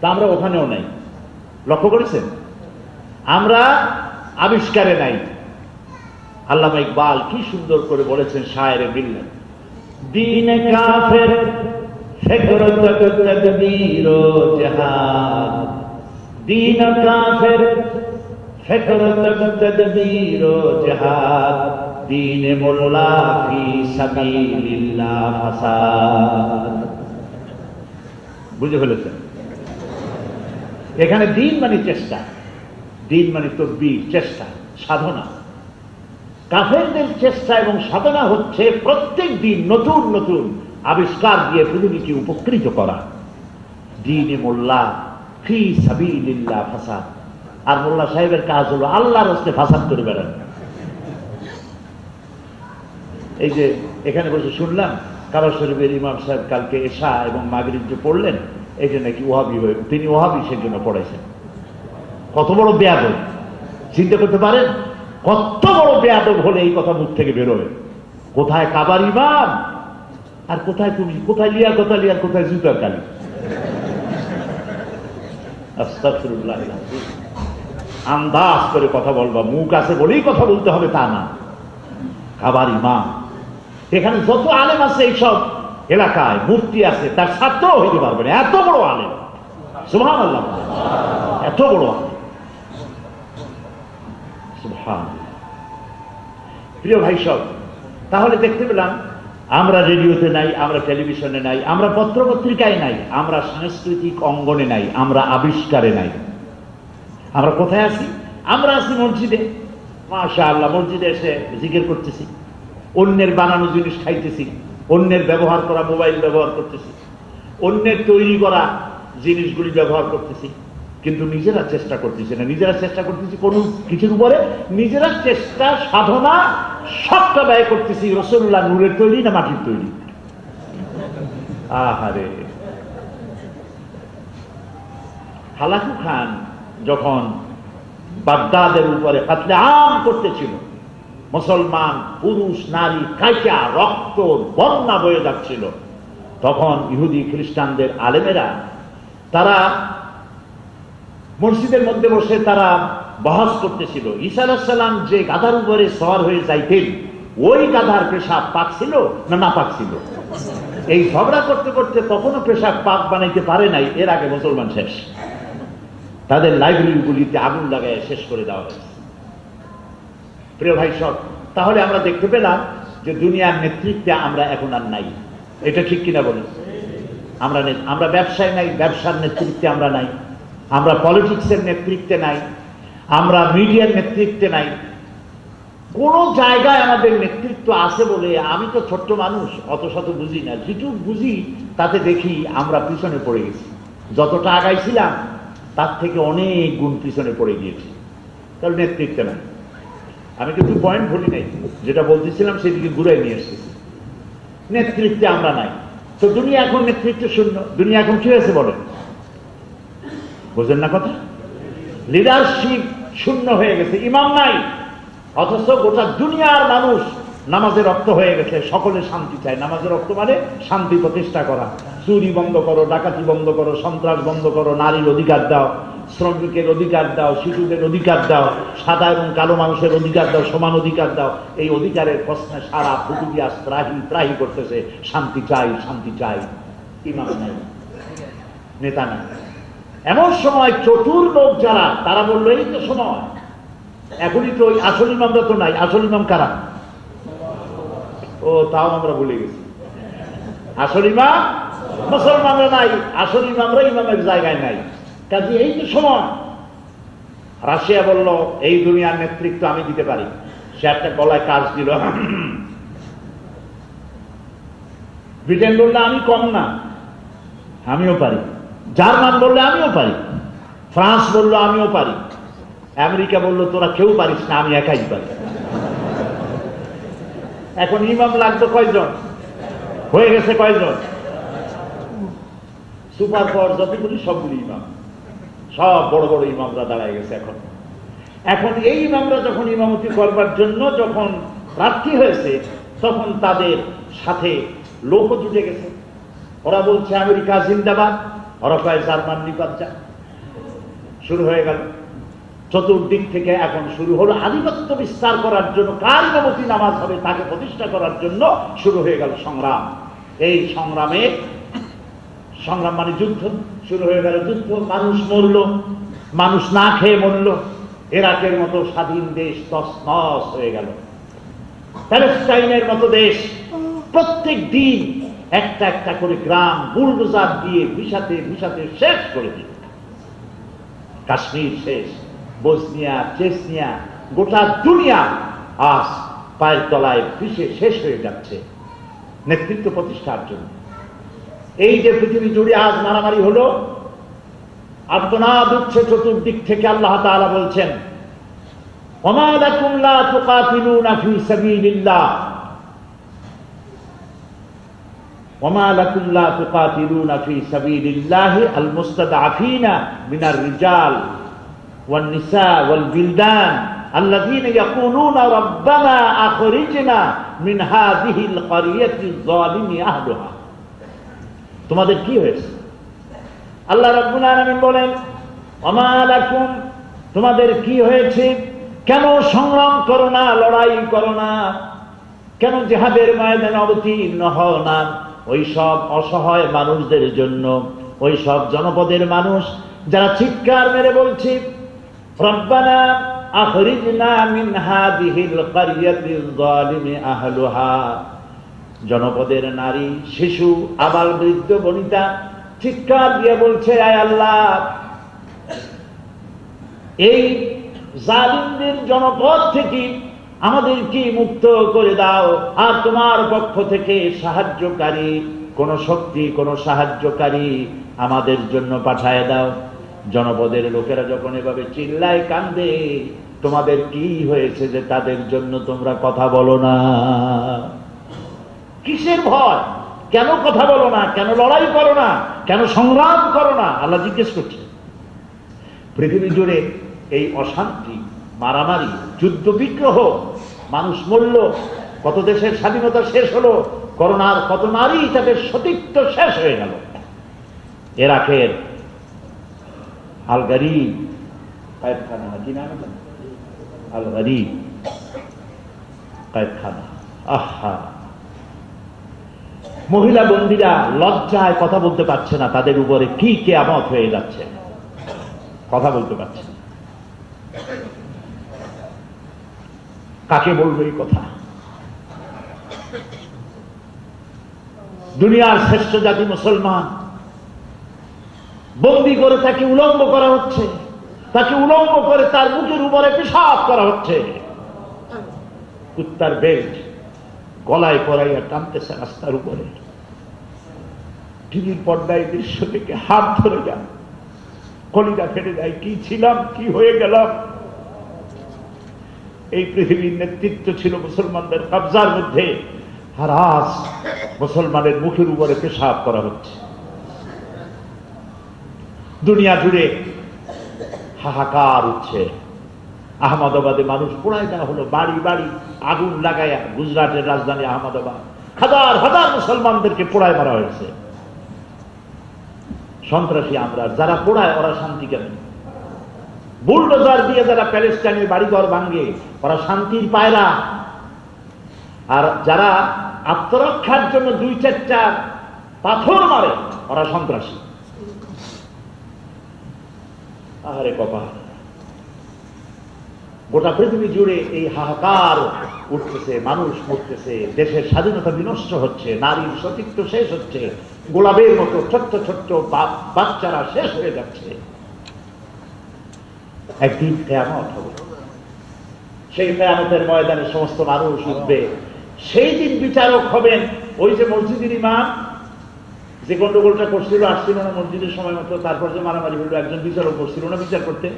তা আমরা ওখানেও নাই, লক্ষ্য করেছেন? আমরা আবিষ্কারে নাই। আল্লামা ইকবাল কি সুন্দর করে বলেছেন শায়েরে বিল্লাহ, দ্বীন কাফের ফিকর তাকদীর ও জিহাদ, দ্বীন কাফের ফিকর তাকদীর ও জিহাদ, দ্বীন মোল্লা ফি সাবিলিল্লাহ ফাসাদ। বুঝে ফেলেছেন? এখানে দ্বীন মানে চেষ্টা, দ্বীন মানে তদবীর, চেষ্টা, সাধনা। কাফেরদের চেষ্টা এবং সাধনা হচ্ছে প্রত্যেক দিন নতুন নতুন আবিষ্কার দিয়ে পৃথিবীকে উপকৃত করা। দ্বীনে মোল্লা ফি সাবিলিল্লাহ ফাসাদ। আর মোল্লা সাহেবের কাজ হলো আল্লাহর রাস্তায় ফাসাদ করে বেড়ানো। এই যে এখানে বসে শুনলাম কাবা শরীফের ইমাম সাহেব কালকে এশা এবং মাগরিব যে পড়লেন, এই যে নাকি ওহাবি হয়ে, তিনি ওহাবি সেই জন্য পড়াইছেন। কত বড় বেয়াদব চিন্তা করতে পারেন? কত বড় বেয়াদব হলে এই কথা মুখ থেকে বেরোবে? কোথায় কাবার ইমাম আর কোথায় তুমি, কোথায় লিয়াকত আলী আর কোথায় জুতার কালী। আস্তাগফিরুল্লাহ। আন্দাজ করে কথা বলবা, মুখ আছে বলেই কথা বলতে হবে তা না। কাবার ইমাম, এখানে যত আলেম আছে এইসব এলাকায় মুফতি আছে, তার ছাত্র হইতে পারবে না, এত বড় আলেম। সুবহানাল্লাহ, এত বড় আলেম। সুবহানাল্লাহ। প্রিয় ভাই সব, তাহলে দেখতে পেলাম আমরা রেডিওতে নাই, আমরা টেলিভিশনে নাই, আমরা পত্রপত্রিকায় নাই, আমরা সাংস্কৃতিক অঙ্গনে নাই, আমরা আবিষ্কারে নাই। আমরা কোথায় আছি? আমরা আছি মসজিদে। মাশাআল্লাহ, মসজিদে এসে জিকির করতেছি, অন্যের বানানো জিনিস খাইতেছি, অন্যের ব্যবহার করা মোবাইল ব্যবহার করতেছি, অন্যের তৈরি করা জিনিসগুলি ব্যবহার করতেছি, কিন্তু নিজেরা চেষ্টা করতেছি না। নিজেরা চেষ্টা করতেছি কোন কিছুর উপরে? নিজেরা চেষ্টা সাধনা সবটা ব্যয় করতেছি রাসূলুল্লাহ নূরের তৈরি না মাটির তৈরি? আহারে, হালাকু খান যখন বাগদাদের উপরে কাতলে আম করতেছিল, মুসলমান পুরুষ নারী কাঁচা রক্ত বন্যা বয়ে যাচ্ছিল, তখন ইহুদি খ্রিস্টানদের আলেমেরা তারা মসজিদের মধ্যে বসে তারা বহস করতেছিল। ঈসা আলাইহিস সালাম যে গাধার উপরে সওয়ার হয়ে যাইতেন, ওই গাধার পেশাব পাক ছিল না না পাক ছিল? এই ঝগড়া করতে করতে তখনও পেশাব পাক বানাইতে পারে নাই, এর আগে মুসলমান শেষ। তাদের লাইব্রেরিগুলিতে আগুন লাগায় শেষ করে দেওয়া হয়েছে। প্রিয় ভাই সব, তাহলে আমরা দেখতে পেলাম যে দুনিয়ার নেতৃত্বে আমরা এখন আর নাই। এটা ঠিক কিনা বলি? আমরা ব্যবসায় নাই, ব্যবসার নেতৃত্বে আমরা নাই, আমরা পলিটিক্সের নেতৃত্বে নাই, আমরা মিডিয়ার নেতৃত্বে নাই। কোন জায়গায় আমাদের নেতৃত্ব আছে বলে, আমি তো ছোট্ট মানুষ, অত শত বুঝি না, যেটুকু বুঝি তাতে দেখি আমরা পিছনে পড়ে গেছি। যতটা আগাইছিলাম তার থেকে অনেক গুণ পিছনে পড়ে গিয়েছি, কারণ নেতৃত্বে নাই। আমি কিন্তু পয়েন্ট বলি নাই, যেটা বলতেছিলাম সেদিকে ঘুরাই নিয়ে এসেছি। নেতৃত্বে আমরা নাই, তো দুনিয়া এখন নেতৃত্ব শূন্য। দুনিয়া এখন কি হয়েছে বলেন? বোঝেন না কথা? লিডারশিপ শূন্য হয়ে গেছে, ইমাম নাই, অথচ গোটা দুনিয়ার মানুষ নামাজের রক্ত হয়ে গেছে। সকলে শান্তি চায়। নামাজের রক্ত মানে শান্তি প্রতিষ্ঠা করা। চুরি বন্ধ করো, ডাকাতি বন্ধ করো, সন্ত্রাস বন্ধ করো, নারীর অধিকার দাও, শ্রমিকের অধিকার দাও, শিশুদের অধিকার দাও, সাদা এবং কালো মানুষের অধিকার দাও, সমান অধিকার দাও। এই অধিকারের প্রশ্নে সারা পৃথিবী আজ ত্রাহি ত্রাহি করতেছে, শান্তি চাই, শান্তি চাই। ইমাম নাই, নেতা নাই। এমন সময় চতুর লোক যারা, তারা বললো এই তো সময়, এখনই তো ওই আসল ইমামরা তো নাই। আসল ইমাম কারা? ও, তাও আমরা ভুলে গেছি। আসল ইমাম মুসলমানরা নাই, আসল ইমামরা ইমামের জায়গায় নাই। কাজে এই তো সময়। রাশিয়া বলল এই দুনিয়ার নেতৃত্ব আমি দিতে পারি। সে একটা গলায় কাজ দিল। ব্রিটেন বললে আমি কম না, আমিও পারি। জার্মান বললে আমিও পারি। ফ্রান্স বললো আমিও পারি। আমেরিকা বললো তোরা কেউ পারিস না, আমি একাই পারি। এখন ইমাম লাগতো কয়জন? হয়ে গেছে কয়জন? সুপার পাওয়ার যতগুলি সবগুলি ইমাম, সব বড় বড় ইমামরা দাঁড়ায় গেছে। এখন এই ইমামরা যখন ইমামতি করবার জন্য যখন প্রার্থী হয়েছে, তখন তাদের সাথে লোকও জুটে গেছে। ওরা বলছে আমেরিকা জিন্দাবাদ, ওরা কয় জার্মান নিপাত। শুরু হয়ে গেল চতুর্দিক থেকে। এখন শুরু হলো আধিপত্য বিস্তার করার জন্য, কার ইমামতি নামাজ হবে তাকে প্রতিষ্ঠা করার জন্য শুরু হয়ে গেল সংগ্রাম। এই সংগ্রাম মানে যুদ্ধ। শুরু হয়ে গেল যুদ্ধ। মানুষ মরল, মানুষ না খেয়ে মরল। ইরাকের মতো স্বাধীন দেশ তছনছ হয়ে গেল। প্যালেস্টাইনের মতো দেশ প্রত্যেক দিন একটা একটা করে গ্রাম বুলডোজার দিয়ে ভিসাতে ভিসাতে শেষ করে দিল। কাশ্মীর শেষ, বসনিয়া, চেচনিয়া, গোটা দুনিয়া আজ পায়ের তলায় পিষে শেষ হয়ে যাচ্ছে নেতৃত্ব প্রতিষ্ঠার জন্য। এই যে পৃথিবী জুড়ে আজ মারামারি হলো, আর্তনাদ উঠছে চতুর্দিক থেকে। আল্লাহ তাআলা বলছেন, ওমা লাকুম লা তুকাতিলুনা ফি সাবিলিল্লাহ, ওমা লাকুম লা তুকাতিলুনা ফি সাবিলিল্লাহ আল মুস্তাদআফিনা মিনার রিজাল ওয়ান নিসা ওয়াল বিলদান আল্লাযীনা ইয়াকুলুনা রাব্বানা আখরিজনা মিন হাযিহিল ক্বরিয়াতি যালিমি আহলুহা। তোমাদের কি হয়েছে? আল্লাহ রাব্বুল আলামিন বলেন, ওমা লাকুম, তোমাদের কি হয়েছে? কেন সংগ্রাম করো না, লড়াই করো না? কেন জিহাদের ময়দানে অবতীর্ণ হও না? ওই সব অসহায় মানুষদের জন্য, ওই সব জনপদের মানুষ যারা চিৎকার মেরে বলছে, রব্বানা আখরিজনা মিন হাযিহিল ক্বরিয়াতি যালিমি আহলুহা। জনপদের নারী, শিশু, আবাল, বৃদ্ধ, বনিতা চিৎকার দিয়ে বলছে, আয় আল্লাহ, এই জালিমদের জনপদ থেকে আমাদেরকে মুক্ত করে দাও, আর তোমার পক্ষ থেকে সাহায্যকারী কোন শক্তি, কোন সাহায্যকারী আমাদের জন্য পাঠায় দাও। জনপদের লোকেরা যখন এভাবে চিল্লায় কান্দে, তোমাদের কি হয়েছে যে তাদের জন্য তোমরা কথা বলো না? কিসের ভয়? কেন কথা বলো না? কেন লড়াই করো না? কেন সংগ্রাম করো না? আল্লাহ জিজ্ঞেস করছে। পৃথিবী জুড়ে এই অশান্তি, মারামারি, যুদ্ধ বিগ্রহ, মানুষ মরল, কত দেশের স্বাধীনতা শেষ হলো, করোনার কত নারী তাদের সতীত্ব শেষ হয়ে গেল। ইরাকের আল গরিব কয়েদখানা, কি নাম? আল গরিব কয়েদখানা। আহা, মহিলা বন্দীরা লজ্জায় কথা বলতে পারছে না, তাদের উপরে কি কিয়ামত হয়ে যাচ্ছে, কথা বলতে পারছে না। কাকে বলবো এই কথা? দুনিয়ার শ্রেষ্ঠ জাতি মুসলমান, বন্দী করে তাকে উলঙ্গ করা হচ্ছে, তাকে উলঙ্গ করে তার মুখের উপরে পেশাব করা হচ্ছে, কুত্তার বেল্ট গলায় পরাইয়া টানতেছে রাস্তার উপরে। টিভির পর্দায় দৃশ্য থেকে হাত ধরে যান, কলিজা ফেটে যায়, কি ছিলাম, কি হয়ে গেলাম। এই পৃথিবীর নেতৃত্ব ছিল মুসলমানদের কবজার মধ্যে, আর আজ মুসলমানের মুখের উপরে পেশাব করা হচ্ছে। দুনিয়া জুড়ে হাহাকার উঠছে। আহমদাবাদে মানুষ পোড়ায় দেওয়া হলো, বাড়ি বাড়ি আগুন লাগাইয়া। গুজরাটের রাজধানী আহমদাবাদ, হাজার হাজার মুসলমানদেরকে পোড়ায় মারা হয়েছে। সন্ত্রাসী আমরা, যারা পোড়ায় ওরা শান্তি কেন? বুলডোজার দিয়ে যারা প্যালেস্টাইনের বাড়িঘর ভাঙে ওরা শান্তির পায়রা, আর যারা আত্মরক্ষার জন্য দুই চারটা পাথর মারে ওরা সন্ত্রাসী। আহারে কপাল, গোটা পৃথিবী জুড়ে এই হাহাকার উঠতেছে, মানুষ মরতেছে, দেশের স্বাধীনতা বিনষ্ট হচ্ছে, নারীর সতীত্ব শেষ হচ্ছে, গোলাপের মতো ছোট্ট ছোট্ট বাচ্চারা শেষ হয়ে যাচ্ছে। একদিন কিয়ামত হবে, সেই কিয়ামতের ময়দানে সমস্ত মানুষ উঠবে। সেই দিন বিচারক হবেন ওই যে মসজিদের ইমাম যে গন্ডগোলটা করছিল, আসছিল না মসজিদের সময় মতো, তারপর যে মারামারি হলো, একজন বিচারক করছিল না বিচার করতে।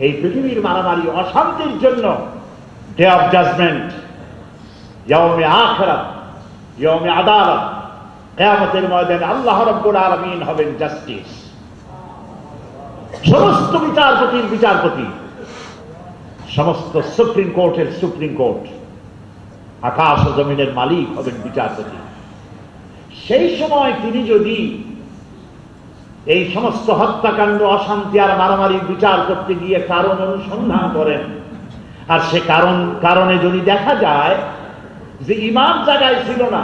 এই পৃথিবীর মারামারি অশান্তির জন্য ডে অফ জাজমেন্ট, ইয়াউমে আখিরাত, ইয়াউমে আদালত, কিয়ামতের ময়দানে আল্লাহ রাব্বুল আলামিন হবেন জাস্টিস। সমস্ত বিচারপতির বিচারপতি, সমস্ত সুপ্রিম কোর্টের সুপ্রিম কোর্ট, আকাশ ও জমিনের মালিক হবেন বিচারপতি। সেই সময় তিনি যদি এই সমস্ত হত্যাকাণ্ড, অশান্তি আর মারামারির বিচার করতে গিয়ে কারণ অনুসন্ধান করেন, আর সে কারণে যদি দেখা যায় যে ইমাম জায়গায় ছিল না,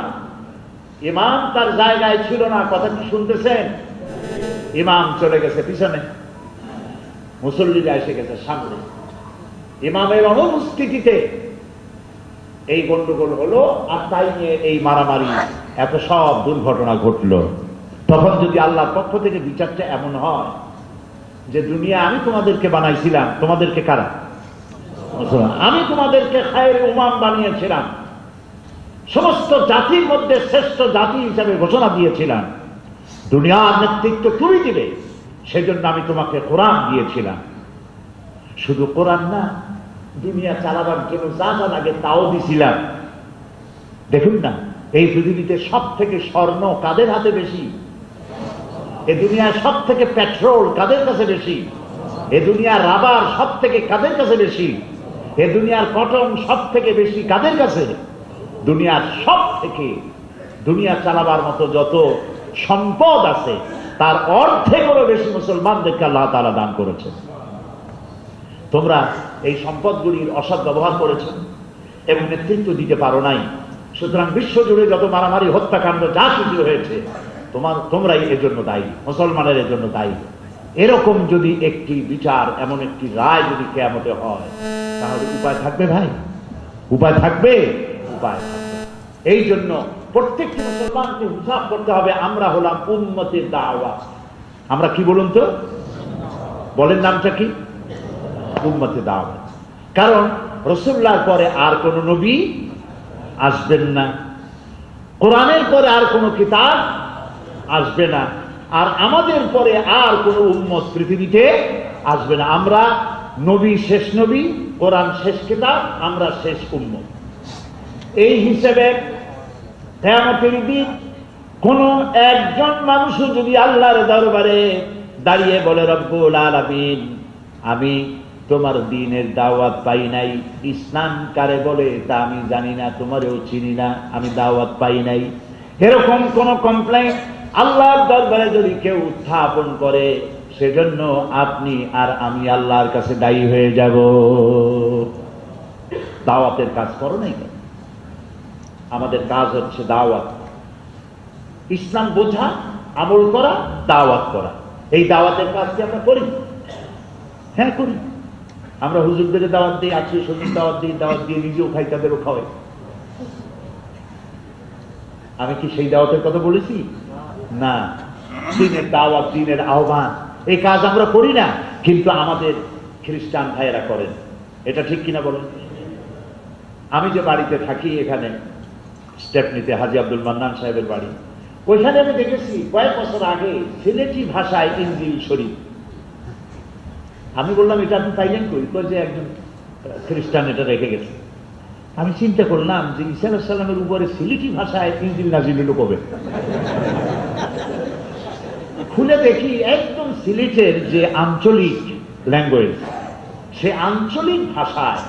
ইমাম তার জায়গায় ছিল না, কথা কি শুনতেছেন? ইমাম চলে গেছে পিছনে, মুসল্লিরা এসে গেছে সামনে, ইমামের অনুপস্থিতিতে এই গন্ডগোল হলো, আর তাই নিয়ে এই মারামারি, এত সব দুর্ঘটনা ঘটলো। তখন যদি আল্লাহর পক্ষ থেকে বিচারটা এমন হয় যে দুনিয়া আমি তোমাদেরকে বানাইছিলাম, তোমাদেরকে কারা? মুসলমান, আমি তোমাদেরকে খায়রে উমাম বানিয়েছিলাম, সমস্ত জাতির মধ্যে শ্রেষ্ঠ জাতি হিসেবে ঘোষণা দিয়েছিলাম। দুনিয়ার নেতৃত্ব তুমি দিবে, সেজন্য আমি তোমাকে কোরআন দিয়েছিলাম। শুধু কোরআন না, দুনিয়া চালাবার জন্য যা যা লাগে তাও দিছিলাম। দেখুন না, এই পৃথিবীতে সব থেকে স্বর্ণ কাদের হাতে বেশি? এ দুনিয়ার সব থেকে পেট্রোল কাদের কাছে বেশি? এ দুনিয়ার রাবার সব থেকে কাদের কাছে বেশি? এ দুনিয়ার কটন সব থেকে বেশি কাদের কাছে? দুনিয়ার সব থেকে, দুনিয়া চালাবার মতো যত সম্পদ আছে তার অর্ধেকেরও বেশি মুসলমানদেরকে আল্লাহ তাআলা দান করেছে। তোমরা এই সম্পদগুলির অসৎ ব্যবহার করেছো এবং নেতৃত্ব দিতে পারো নাই। সুতরাং বিশ্বজুড়ে যত মারামারি, হত্যাকাণ্ড যা কিছু হয়েছে তোমরাই এর জন্য দায়ী, মুসলমানের এর জন্য দায়ী। এরকম যদি একটি বিচার, এমন একটি রায় যদি কিয়ামতে হয়, তাহলে উপায় থাকবে ভাই? উপায় থাকবে? উপায় থাকবে। এই জন্য প্রত্যেকটি মুসলমানকে হিসাব করতে হবে, আমরা হলাম উম্মতের দাওয়াত। আমরা কি বলুন তো, বলেন নামটা কি? উম্মতের দাওয়াত। কারণ রাসূলুল্লাহর পরে আর কোন নবী আসবেন না, কোরআনের পরে আর কোন কিতাব আসবে না, আর আমাদের পরে আর কোন উম্মত পৃথিবীতে আসবে না। আমরা নবী শেষ নবী, কোরআন শেষ কিতাব, আমরা শেষ উম্মত। এই হিসেবে কিয়ামতের দিন কোন একজন মানুষও যদি আল্লাহর দরবারে দাঁড়িয়ে বলে, রব্বুল আলামিন, আমি তোমার দ্বীনের দাওয়াত পাই নাই, ইসলাম কারে বলে তা আমি জানি না, তোমারও চিনি না, আমি দাওয়াত পাই নাই, এরকম কোন কমপ্লেইন আল্লাহর দরবারে যদি কেউ উত্থাপন করে, সেজন্য আপনি আর আমি আল্লাহর কাছে দায়ী হয়ে যাব। দাওয়াতের কাজ করো নাই কেন? আমাদের কাজ হচ্ছে দাওয়াত, ইসলাম বোঝা, আমল করা, দাওয়াত করা। এই দাওয়াতের কাজ কি আমরা করি? হ্যাঁ করি। আমরা হুজুরদের দাওয়াত দিই, আত্মীয় স্বজন দাওয়াত দিই, দাওয়াত দিয়ে নিজেও খাই, তাদেরও খাওয়াই। আমি কি সেই দাওয়াতের কথা বলেছি? না। দিনের দাওয়াত, দিনের আহ্বান, এই কাজ আমরা করি না, কিন্তু আমাদের খ্রিস্টান ভাইয়েরা করেন। এটা ঠিক কিনা বলেন? আমি যে বাড়িতে থাকি, এখানে স্টেপনিতে হাজী আব্দুল মান্নান সাহেবের বাড়ি, ওইখানে আমি দেখেছি কয়েক বছর আগে সিলেটি ভাষায় ইনজিল শরীফ। আমি বললাম, এটা আপনি পাইলেন কই? কই যে একজন খ্রিস্টান এটা রেখে গেছে। আমি চিন্তা করলাম যে ঈসা আলাইহিস সালামের উপরে সিলেটি ভাষায় ইনজিল নাজিল হলো কবে? খুলে দেখি একদম সিলেটের যে আঞ্চলিক ল্যাঙ্গুয়েজ, সে আঞ্চলিক ভাষায়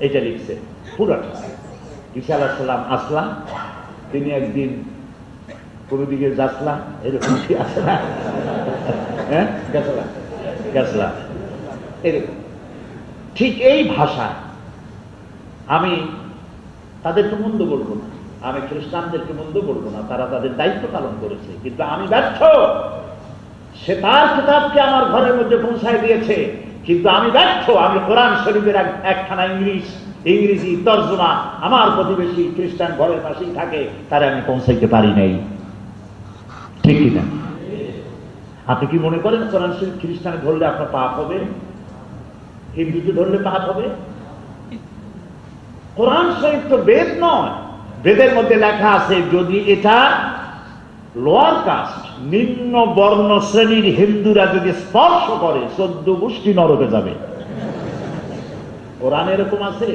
এটা লিখছে পুরাটা। ঈসা আলাইহিস সালাম আসলাম, তিনি একদিন কোন দিকে যাচ্লাম, এরকম কি আছে না? হ্যাঁ, গেছলাম, এরকম ঠিক এই ভাষা। আমি তাদেরকে মন্দ বলবো না, আমি খ্রিস্টানদেরকে মন্দ বলবো না, তারা তাদের দায়িত্ব পালন করেছে, কিন্তু আমি ব্যর্থ। সে তার কিতাবকে আমার ঘরের মধ্যে পৌঁছায় দিয়েছে, কিন্তু আমি ব্যর্থ। আমি কোরআন শরীফের একখানা ইংরেজি তর্জমা আমার প্রতিবেশী খ্রিস্টান ঘরের পাশেই থাকে, তারা আমি পৌঁছাইতে পারি নাই। ঠিক কিনা? আপনি কি মনে করেন কোরআন শরীফ খ্রিস্টানে ধরলে আপনার পাপ হবে, হিন্দুতে ধরলে পাপ হবে? কোরআন শরীফ তো বেদ নয়। বেদের মধ্যে লেখা আছে, যদি এটা লোয়ার কাস্ট, নিম্ন বর্ণ শ্রেণীর হিন্দুরা যদি স্পর্শ করে, 14 গোষ্ঠী নরকে যাবে। কোরআন এরকম আছে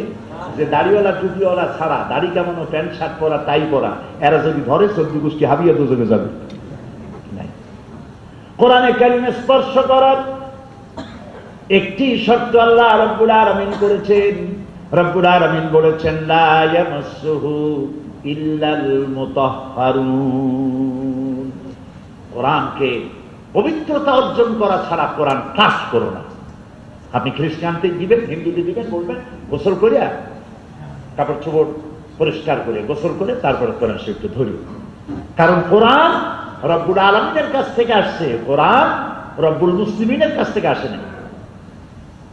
যে দাড়িওয়ালা টুপিওয়ালা ছাড়া, দাড়ি কেমন, প্যান্ট শার্ট পরা, টাই পরা, এরা যদি ধরে 14 গোষ্ঠী হাবিয়া দুজনে যাবে। কোরআনে কারিমে স্পর্শ করার একটি শর্ত আল্লাহ রাব্বুল আলামিন করেছেন। রব্বুল আলামিন বলেছেন, লা ইয়ামাসসুহু ইল্লাল মুতাহহারুন। কোরআনকে পবিত্রতা অর্জন করা ছাড়া কোরআন টাচ করো না। আপনি খ্রিস্টানকে দিবেন, হিন্দুকে দিবেন, বলবেন গোসল করিয়া, কাপড় চোপড় পরিষ্কার করে গোসল করে তারপরে কোরআন শরীফকে ধরি। কারণ কোরআন রব্বুল আলামিনের কাছ থেকে আসছে, কোরআন রব্বুল মুসলিমিনের কাছ থেকে আসে না।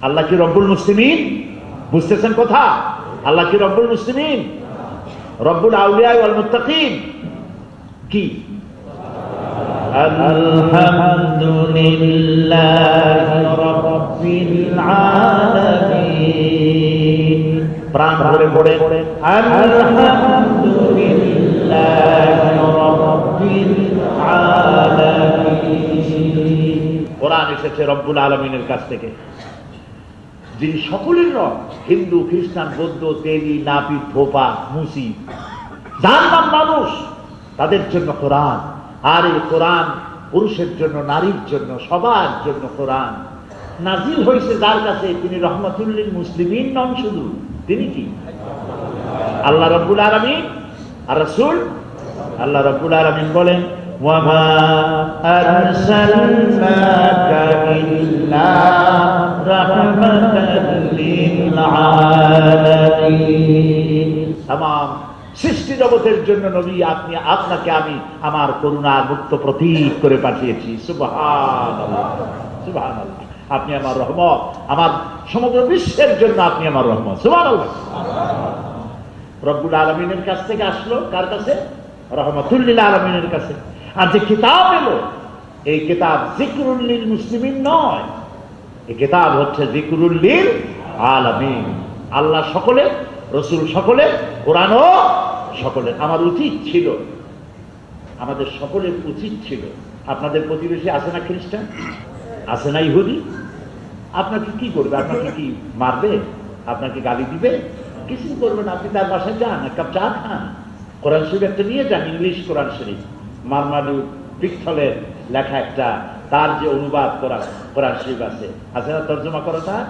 আল্লাহ কি রব্বুল মুসলিমিন? বুঝতেছেন কথা? আল্লাহ কি রব্বুল মুসলিমিন? রব্বুল আউলিয়া ওয়াল মুত্তাকিন কি? আলহামদুলিল্লাহি রাব্বিল আলামিন। প্রাণ ভরে পড়ে আলহামদুলিল্লাহি রাব্বিল আলামিন। কোরআন এসেছে রব্বুল আলামিনের কাছ থেকে, যিনি সকলের রব, হিন্দু, খ্রিস্টান, বৌদ্ধ, তেলি, নাপিত, ধোপা, মুসি, যার নাম মানুষ, তাদের জন্য কোরআন। আর এই কোরআন পুরুষের জন্য, নারীর জন্য, সবার জন্য কোরআন নাজিল হয়েছে যার কাছে, তিনি রহমাতুল লিল মুসলিমিন নন শুধু, তিনি কি আল্লাহ রাব্বুল আলামিন। আর রাসূল আল্লাহ রাব্বুল আলামিন বলেন ওয়ামা আরসালনাকা ইল্লা রাহমাতাল লিল আলামিন। তামাম সৃষ্টি জগতের জন্য নবী আপনি, আপনাকে আমি আমার করুণার মুক্ত প্রতীক করে পাঠিয়েছি। সুবহানাল্লাহ, সুবহানাল্লাহ। আপনি আমার রহমত, আমার সমগ্র বিশ্বের জন্য আপনি আমার রহমত। সুবহানাল্লাহ। রব্বুল আলামিনের কাছ থেকে আসলো, কার কাছে? রহমাতুল লিল আলামিনের কাছে। আর যে কিতাব এলো, এই কিতাব যিকরুল লিল মুসলিমিন নয়, এই কিতাব হচ্ছে যিকরুল লিল আলামিন। আল্লাহ সকলে, রসুল সকলে, কোরআনও সকলে। আমার উচিত ছিল, আমাদের সকলের উচিত ছিল, আপনাদের প্রতিবেশী আছে না খ্রিস্টান, আছে না ইহুদি, আপনাকে কি করবে? আপনাকে কি মারবে? আপনাকে গালি দিবে? কিছুই করবে না। আপনি তার বাসায় যান, এক কাপ চা খান, কোরআন শরীফ একটা নিয়ে যান, ইংলিশ কোরআন শরীফ, মারমালু পিকথলের লেখা একটা, তার যে অনুবাদ করা কোরআন শরীফ আছে না, তর্জমা করা, তার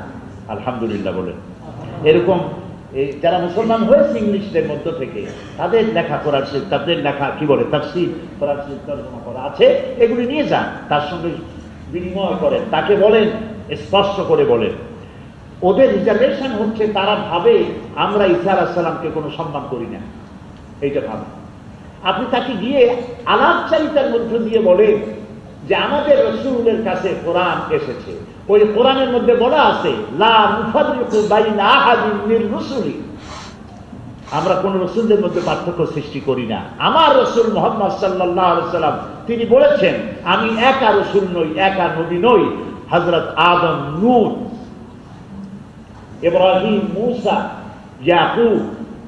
আলহামদুলিল্লাহ বলেন। এরকম যারা মুসলমান হয়েছে ইংলিশদের মধ্য থেকে, তাদের লেখা কোরআন শরীফ, তাদের লেখা কি বলে তাফসীর কোরআন শরীফ তর্জমা করা আছে, এগুলি নিয়ে যান, তার সঙ্গে বিনিময় করেন, তাকে বলেন, স্পষ্ট করে বলেন। ওদের রিজার্ভেশন হচ্ছে, তারা ভাবে আমরা ঈসা আলাইহিস সালামকে কোনো সম্মান করি না, এইটা ভাবে। আপনি তাকে গিয়ে আলাপচারিতার মধ্য দিয়ে বলেন যে আমাদের রাসূলের কাছে কোরআন এসেছে, ওই কোরআনের মধ্যে বলা আছে লা নুফাররিকু বাইনা আহাদিন মির রুসুলি, আমরা কোন রাসূলদের মধ্যে পার্থক্য সৃষ্টি করি না। আমার রাসূল মুহাম্মদ সাল্লাল্লাহু আলাইহি সাল্লাম তিনি বলেছেন আমি একা রাসূল নই, একা নবী নই। হযরত আদম, নূহ, ইব্রাহিম, মূসা, ইয়াকুব,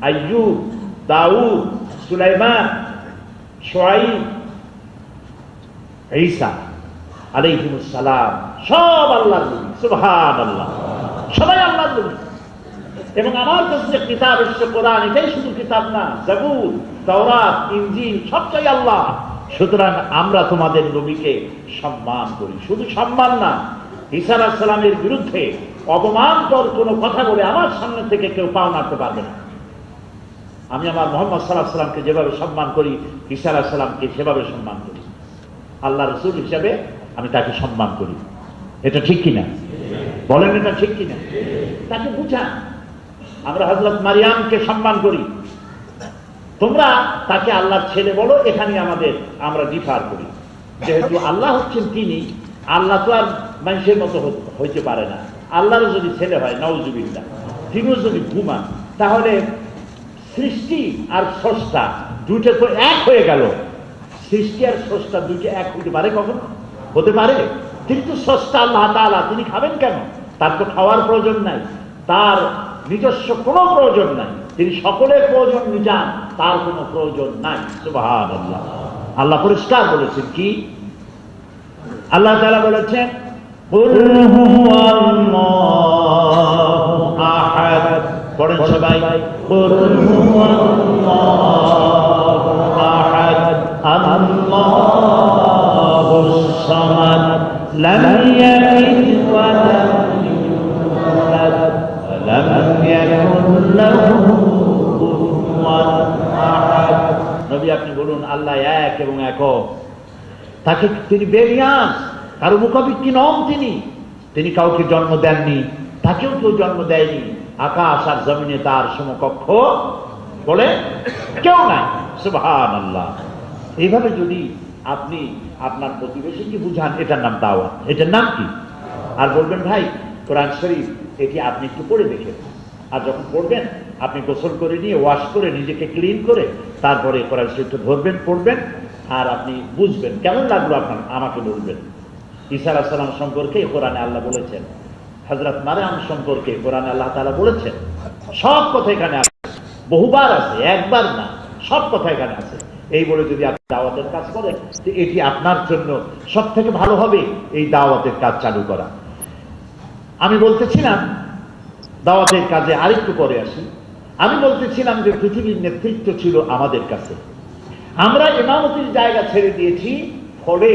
আইয়ুব, দাউদ, সুলাইমান, শুআইব, ঈসা আলাইহিমুস সালাম সব আল্লাহর নবী। সুবহানাল্লাহ, সবাই আল্লাহর নবী। এবং আমার কাছে কিতাব এসেছে কোরআন, এটাই শুধু কিতাব না, জাবুর, তাওরাত, ইনজিল সবটাই আল্লাহ। সুতরাং আমরা তোমাদের নবীকে সম্মান করি, শুধু সম্মান না, ঈসা আলাইহিস সালামের বিরুদ্ধে অপমানকর কোনো কথা বলে আমার সামনে থেকে কেউ পাও নাড়তে পারবে না। আমি আমার মুহাম্মদ সাল্লাল্লাহু আলাইহি সাল্লামকে যেভাবে সম্মান করি, ঈসা আলাইহিস সালামকে সেভাবে সম্মান করি। আল্লাহ রাসূল হিসেবে আমি তাকে সম্মান করি। এটা ঠিক কিনা বলেন? এটা ঠিক কিনা? তাকে বুঝান। আমরা হযরত মারিয়ামকে সম্মান করি, তোমরা তাকে আল্লাহর ছেলে বলো, এখানে আমরা ডিফার করি। যেহেতু আল্লাহ হচ্ছেন তিনি, আল্লাহ তো আর মানুষের মতো হইতে পারে না। আল্লাহরও যদি ছেলে হয়, নাউজুবিল্লাহ, তিনিও যদি ঘুমান, তাহলে সৃষ্টি আর স্রষ্টা দুইটা তো এক হয়ে গেল। সৃষ্টি আর স্রষ্টা দুইটা এক হইতে পারে? কখনো হতে পারে? তিনি তো স্রষ্টা আল্লাহ তাআলা, তিনি খাবেন কেন? তার তো খাওয়ার প্রয়োজন নাই, তার নিজস্ব কোনো প্রয়োজন নাই, তিনি সকলের প্রয়োজন মিটান, তার কোনো প্রয়োজন নাই। সুবহানাল্লাহ। আল্লাহ পরিষ্কার বলেছেন কি? আল্লাহ তাআলা বলেছেন কুল হুয়াল্লাহু আহাদ। পড়েন সবাই, কুল হুয়াল্লাহু আহাদ আল্লাহুস সামাদ লাম ইয়ালিদ ওয়া লাম ইউলাদ ওয়া লাম ইয়াকুল লাহু কুফুয়ান আহাদ। নবী আপনি বলুন আল্লাহ এক এবং একক, তাকে তিনি বেনিয়াস, কারো মুখাপেক্ষী নন। তিনি কাউকে জন্ম দেননি, তাকেও কেউ জন্ম দেয়নি। আকাশ আর জমিনে তার সমকক্ষ বলে কেউ নাই। সুবহানাল্লাহ। এইভাবে যদি আপনি আপনার প্রতিবেশীকে বুঝান, এটার নাম দাওয়াত। এটার নাম কি? আর বলবেন ভাই কোরআন শরীফ এটি আপনি একটু পড়ে দেখেন। আর যখন পড়বেন আপনি গোসল করে নিয়ে ওয়াশ করে নিজেকে ক্লিন করে তারপরে কোরআন শরীফটা ধরবেন, পড়বেন, আর আপনি বুঝবেন কেমন লাগলো আপনার, আমাকে বলবেন। ঈসা আলাইহিস সালাম সম্পর্কে কোরআনে আল্লাহ বলেছেন, হযরত মারইয়াম সম্পর্কে কোরআনে আল্লাহ তাআলা বলেছেন সব কথা এখানে আছে, বহুবার আছে, একবার না, সব কথা এখানে আছে। এই বলে যদি আপনি দাওয়াতের কাজ করেন, এটি আপনার জন্য সব থেকে ভালো হবে এই দাওয়াতের কাজ চালু করা। আমি বলতেছিলাম দাওয়াতের কাজে আরেকটু পরে আসি। আমি বলতেছিলাম যে পৃথিবীর নেতৃত্ব ছিল আমাদের কাছে, আমরা ইমামতির জায়গা ছেড়ে দিয়েছি, ফলে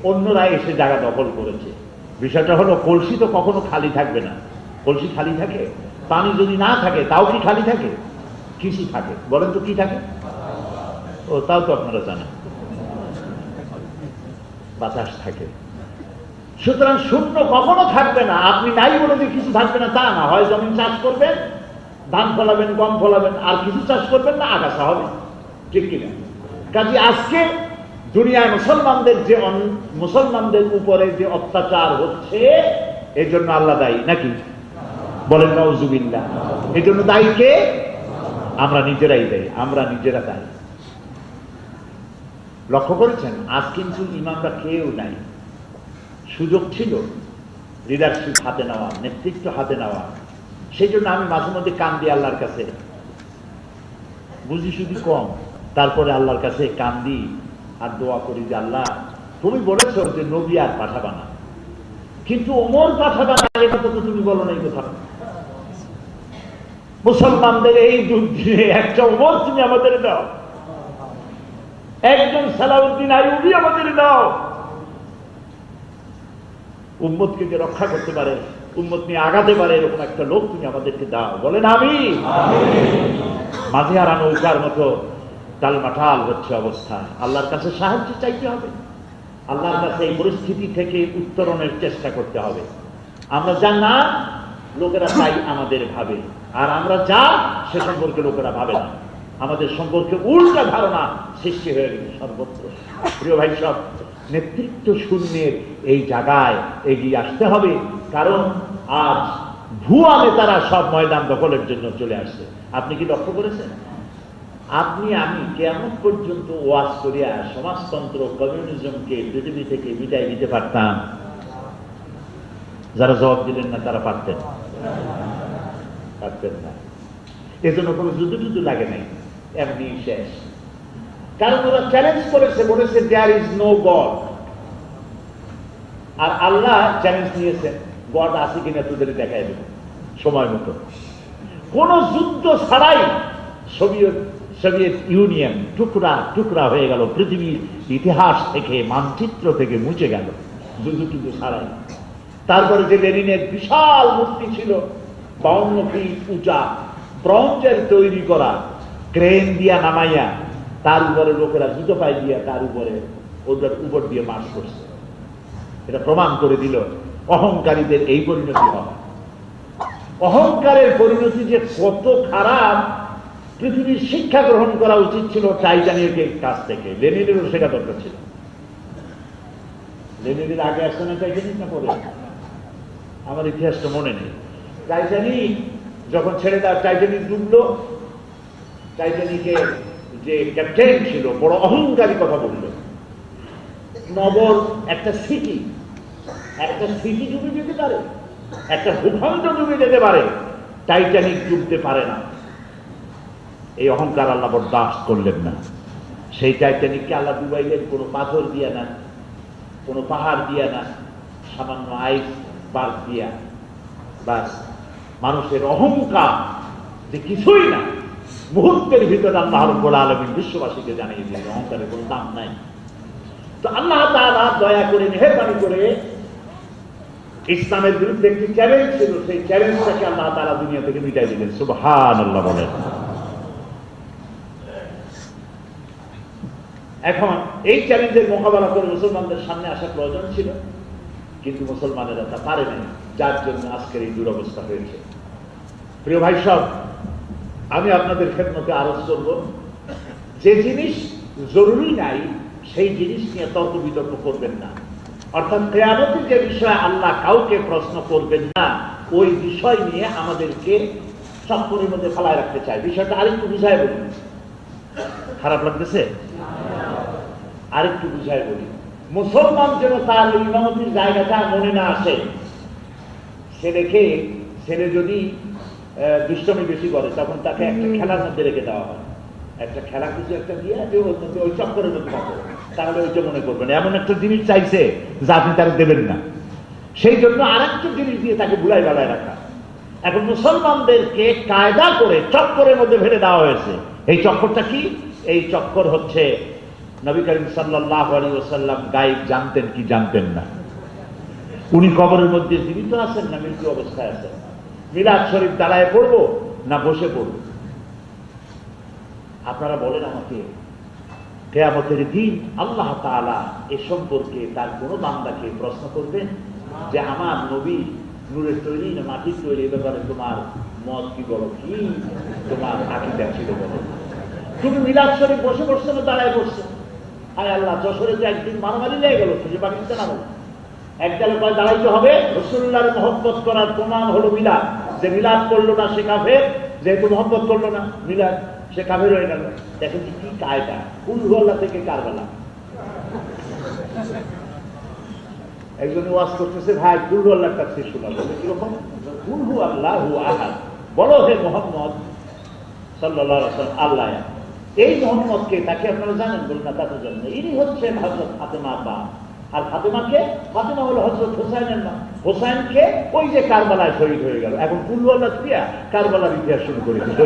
অন্যরা এসে জায়গা দখল করেছে। বিষয়টা হলো, কলসি তো কখনো খালি থাকবে না। কলসি খালি থাকে? পানি যদি না থাকে তাও কি খালি থাকে? কিছু থাকে, বলেন তো কি থাকে? ও তাও তো আপনারা জানেন, বাতাস থাকে। সুতরাং শূন্য কখনো থাকবে না। আপনি নাই বলে যে কিছু থাকবে না তা না, হয় জমিন চাষ করবেন, ধান ফলাবেন, গম ফলাবেন, আর কিছু চাষ করবেন না, আগাছা হবে, ঠিক কিনা? কাজে আজকে দুনিয়ায় মুসলমানদের উপরে যে অত্যাচার হচ্ছে, এর জন্য আল্লাহ দায়ী নাকি? বলেন নাউজুবিল্লাহ। এর জন্য দায়ী কে? আমরা নিজেরাই দায়ী, আমরা নিজেরা দায়ী। লক্ষ্য করেছেন, আজ কিন্তু ইমামরা কেউ নাই। সুযোগ ছিল লিডারশিপ হাতে নেওয়া, নেতৃত্ব হাতে নেওয়া। সেই জন্য আমি মাঝে মধ্যে কান দিই আল্লাহর কাছে, বুঝি শুধু কম, তারপরে আল্লাহর কাছে কান দিই আর দোয়া করি যে আল্লাহ, তুমি বলেছ যে নবী আর পাঠাবা না, কিন্তু ওমর পাঠাবা না, এটা তো তুমি বলো না। এই কথা মুসলমানদের এই যুদ্ধে একটা ওমর তুমি আমাদের দাও, একজন সালাউদ্দিন আইয়ুবী আমাদের দাও। উম্মতকে যে রক্ষা করতে পারে, উম্মত নিয়ে আগাতে পারে, এরকম একটা লোক তুমি আমাদেরকে দাও। বলেন আমিন। মাঝে হারা নৌকার মতো টালমাটাল হচ্ছে অবস্থা, আল্লাহর কাছে সাহায্য চাইতে হবে, আল্লাহর কাছে এই পরিস্থিতি থেকে উত্তরণের চেষ্টা করতে হবে। আমরা যা না, লোকেরা তাই আমাদের ভাবে, আর আমরা যা, সে সম্পর্কে লোকেরা ভাবে না। আমাদের সম্পর্কে উল্টা ধারণা সৃষ্টি হয়ে গেছে সর্বত্র। প্রিয় ভাই সব, নেতৃত্ব শূন্যের এই জায়গায় এগিয়ে আসতে হবে, কারণ আজ ভুয়া নেতারা সব ময়দান দখলের জন্য চলে আসছে। আপনি কি লক্ষ্য করেছেন? আপনি আমি কেমন পর্যন্ত ওয়াজ করিয়া সমাজতন্ত্র, কমিউনিজমকে পৃথিবী থেকে বিদায় দিতে পারতাম? যারা জবাব দিলেন না তারা পারতেন না। এজন্য কোনো যুদ্ধ লাগে নাই, এমনি শেষ। কারণ ওরা চ্যালেঞ্জ করেছে, বলেছে দেয়ার ইজ নো গড। আর আল্লাহ চ্যালেঞ্জ নিয়েছেন, গড আছে কিনা তোদের দেখাই দেবে সময় মতো। কোন যুদ্ধ ছাড়াই সোভিয়েত ইউনিয়ন টুকরা টুকরা হয়ে গেল, পৃথিবীর ইতিহাস থেকে, মানচিত্র থেকে মুছে গেল, যুদ্ধ ছাড়াই। তারপরে যে লেনিনের বিশাল মূর্তি ছিল 52 ফিট উঁচা, ব্রঞ্জের তৈরি করা, ক্রেন দিয়া নামাইয়া তার উপরে লোকেরা জুতো পাই দিয়া তার উপরে ওদের উপর দিয়ে মার্চ করছে। এটা প্রমাণ করে দিল অহংকারীদের এই পরিণতি হয়। অহংকারের পরিণতি যে কত খারাপ, পৃথিবীর শিক্ষা গ্রহণ করা উচিত ছিল টাইটানিকের কাছ থেকে। লেনিনেরও শেখা দরকার ছিল। লেনিনের আগে আসছে না টাইটানিক, না পরে? আমার ইতিহাসটা মনে নেই। টাইটানিক যখন ছেড়ে দেওয়া, টাইটানিক ডুবলো, টাইটানিকের যে ক্যাপ্টেন ছিল বড় অহংকারী কথা বলল, নগর একটা সিটি ডুবে যেতে পারে, একটা ভূখণ্ড ডুবে যেতে পারে, টাইটানিক ডুবতে পারে না। এই অহংকার আল্লাহ বরদাস্ত করলেন না। সেই টাইটানিককে আল্লাহ ডুবাইলেন কোনো পাথর দিয়া না, কোনো পাহাড় দিয়া না, সামান্য আইস বার্গ দিয়া। বাস, মানুষের অহংকার যে কিছুই না, মুহূর্তের ভিতরে আল্লাহ রাব্বুল আলামিন বিশ্ববাসীকে জানিয়ে দিলেন অহংকারের কোনো দাম নাই। তো আল্লাহ তাআলা দয়া করে, মেহেরবানি করে ইসলামের বিরুদ্ধে একটি চ্যালেঞ্জ ছিল, সেই চ্যালেঞ্জটাকে আল্লাহ তাআলা দুনিয়া থেকে মিটাই দিলেন। সুবহানাল্লাহ বলেন। এখন এই চ্যালেঞ্জের মোকাবেলা করে মুসলমানদের সামনে আসা প্রয়োজন ছিল, কিন্তু মুসলমানেরা তা পারে নাই, যার জন্য আজকের এই দুরবস্থা হয়েছে। প্রিয় ভাই সব, আমি আপনাদের খেদমতে আরজ করব, যে জিনিস জরুরি নাই সেই জিনিস নিয়ে তর্ক বিতর্ক করবেন না। অর্থাৎ কিয়ামতের যে বিষয়ে আল্লাহ কাউকে প্রশ্ন করবেন না, ওই বিষয় নিয়ে আমাদেরকে চক্করের মধ্যে ফেলায় রাখতে চাই। বিষয়টা আরেকটু বুঝায় বলি। খারাপ লাগতেছে? আরেকটু বুঝায় বলি। মুসলমান যেন তার ইমামতির জায়গাটা মনে না আসে। ছেলে যদি দুষ্টমি বেশি করে, তখন তাকে একটা খেলার মধ্যে রেখে দেওয়া হয়। একটা খেলা কিছু একটা দিয়ে ওই চক্করের মধ্যে থাকো, তাহলে ওইটা মনে করবেন এমন একটা জিনিস চাইছে যা আপনি তারা দেবেন না, সেই জন্য আরেকটা জিনিস দিয়ে তাকে ভুলাই বেলায় রাখা। এখন মুসলমানদেরকে কায়দা করে চক্করের মধ্যে ফেলে দেওয়া হয়েছে। এই চক্করটা কি? এই চক্কর হচ্ছে নবী করিম সাল্লাল্লাহু আলাইহি ওয়াসাল্লাম গায়েব জানতেন কি জানতেন না? উনি কবরের মধ্যে জীবিত আছেন না মৃত্যু অবস্থায় আছেন? মিলাদ শরীফ দাঁড়ায় পড়বো না বসে পড়বো? আপনারা বলেন আমাকে, কিয়ামতের দিন আল্লাহ তাআলা এ সম্পর্কে তার কোন বান্দাকে প্রশ্ন করবেন যে আমার নবী নূরের তৈরি না মাটির তৈরি, এ ব্যাপারে তোমার মত কি বলো, কি তোমার আকীদা ছিল বলো? তুমি মিলাদ শরীফ বসে বসছো না দাঁড়ায় বসছো? আয় আল্লাহ, যশোরে যে একদিন মারামারি লেগে গেল, খুঁজে পাকিস্তান না বলো, একদলে কয় দাঁড়াইতে হবে। রাসূলুল্লাহর মহব্বত করার প্রমাণ হলো মিলাদ। যে মিলাদ করলো না সে কাফের, যেহেতু মহব্বত করলো না মিলাদ, সে কাফের হয়ে গেল। দেখেন কি কায়দা, কুল হু আল্লাহ থেকে কারবালা। একজন ওয়াজ করতেছে, ভাই কুল হু আল্লাহর কাছে শোনাবো, কিরকম? কুল হু আল্লাহু আহাদ, বলো হে মুহাম্মদ সাল্লাল্লাহু আলাইহি ওয়াসাল্লাম আল্লাহ। এই মুহাম্মদকে, তাকে আপনারা জানেন বলুন না? তা তো জানেন। ইনি হচ্ছেন হযরত ফাতেমার বাপ। আর ফাতেমাকে, ফাতেমা হলো হযরত হোসাইনের মা। হোসাইনকে ওই যে কারবালায় শহীদ হয়ে গেল। এখন কুল হু আল্লাহ দিয়া কারবালার ইতিহাস শুরু করে দিল।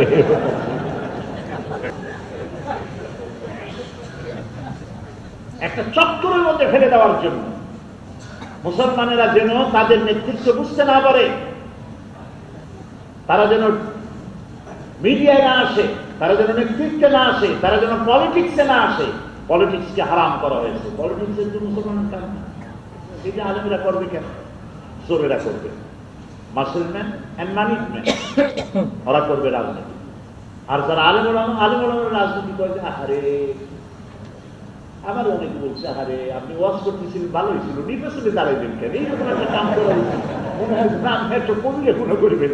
একটা চক্করের মধ্যে ফেলে দেওয়ার জন্য মুসলমানেরা যেন তাদের নেতৃত্ব বুঝতে না পারে, তারা যেন মিডিয়ায় না আসে, তারা যেন নেতৃত্বে না আসে, তারা যেন পলিটিক্সে না আসে। পলিটিক্সকে হারাম করা হয়েছে। পলিটিক্সের জন্য মুসলমান কাজ না, এটা আলেমেরা করবে কেন? চোরেরা করবে, মাসলম্যান এন্ড মানিকম্যান, ওরা করবে রাজনীতি। আর যারা আলেমের রাজনীতি করে, আহারে আমার অনেক বলছে, আহারে আপনি ওয়াজ করতেছিলেন ভালোই ছিল, নির্বাচনে দাঁড়াইবেন কেন? এইরকম একটা কাম করা উচিত, মনে হয় নাম একটা কমিয়ে গুলো করবেন।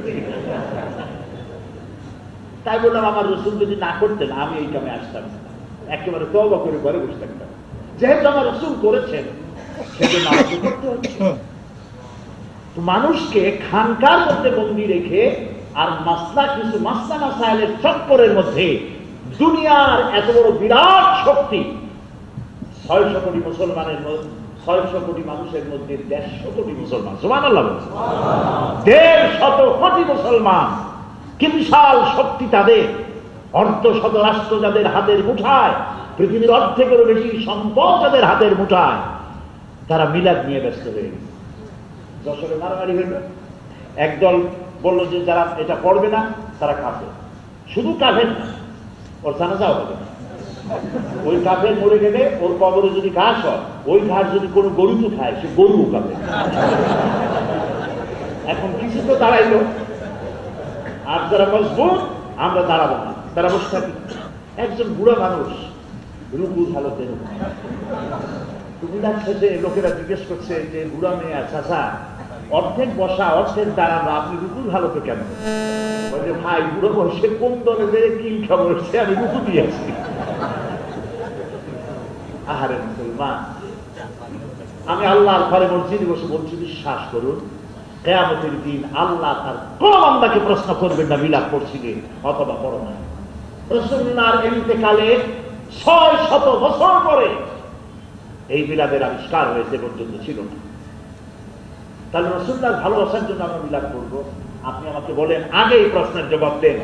তাই বললাম, আমার রসুল যদি না করতেন আমি এই কামে আসতাম না, একেবারে তওবা করে ঘরে বসে থাকতাম। যেহেতু আমার রসুল করেছেন সেজন্য আমাকে করতে হচ্ছে। মানুষকে খানকার মধ্যে বন্দী রেখে আর কিছু মাসলা মাসাইলের চক্করের মধ্যে দুনিয়ার এত বড় বিরাট শক্তি, 600 কোটি মুসলমানের 600 কোটি মানুষের মধ্যে 150 কোটি মুসলমান, সুবহানাল্লাহ, 150 কোটি মুসলমান, কি বিশাল শক্তি তাদের! অর্ধশত রাষ্ট্র যাদের হাতের মুঠায়, পৃথিবীর অর্ধেকেরও বেশি সম্পদ যাদের হাতের মুঠায়, তারা মিলাদ নিয়ে ব্যস্ত হয়ে গেছে। যশোরে মারামারি হইল, একদল বলল যে যারা এটা পড়বে না তারা কাফের। শুধু কাফের না, ওর জানাজাও হবে না। ওই কাফের মরে গেলে ওর কবরে যদি ঘাস হয়, ওই ঘাস যদি কোনো গরু তো খায়, সে গরু কাফের। এখন কিছু তো দাঁড়াইলো, আর যারা মজবুত আমরা দাঁড়াবো না, তারা বসে থাকি। একজন বুড়া মানুষ রুকুর হালতে শেষে লোকেরা জিজ্ঞেস করছে যে বুড়া মেয়ে চাচা, অর্ধেক বসা অর্ধেক দাঁড়ানো, আপনি রুকুর হালতে কেন? বলে ভাই, বুড়ো বয়সে কোন দলে যে কি খবর হচ্ছে, আমি রুকু দিয়েছি। আহারে মুসলমান, আমি আল্লাহর ঘরে মসজিদে বসে বলছি, বিশ্বাস করুন কিয়ামতের দিন আল্লাহ তার কোন বান্দাকে প্রশ্ন করবেন না মিলাদ পড়ছিলে অথবা পড়ো না। রাসূলুল্লাহর ইন্তেকালে 600 বছর পরে এই মিলাদের আবিষ্কার হয়েছে, পর্যন্ত ছিল না। তাহলে রাসূলুল্লাহর ভালোবাসার জন্য আমরা মিলাদ করবো? আপনি আমাকে বলেন, আগে এই প্রশ্নের জবাব দেন,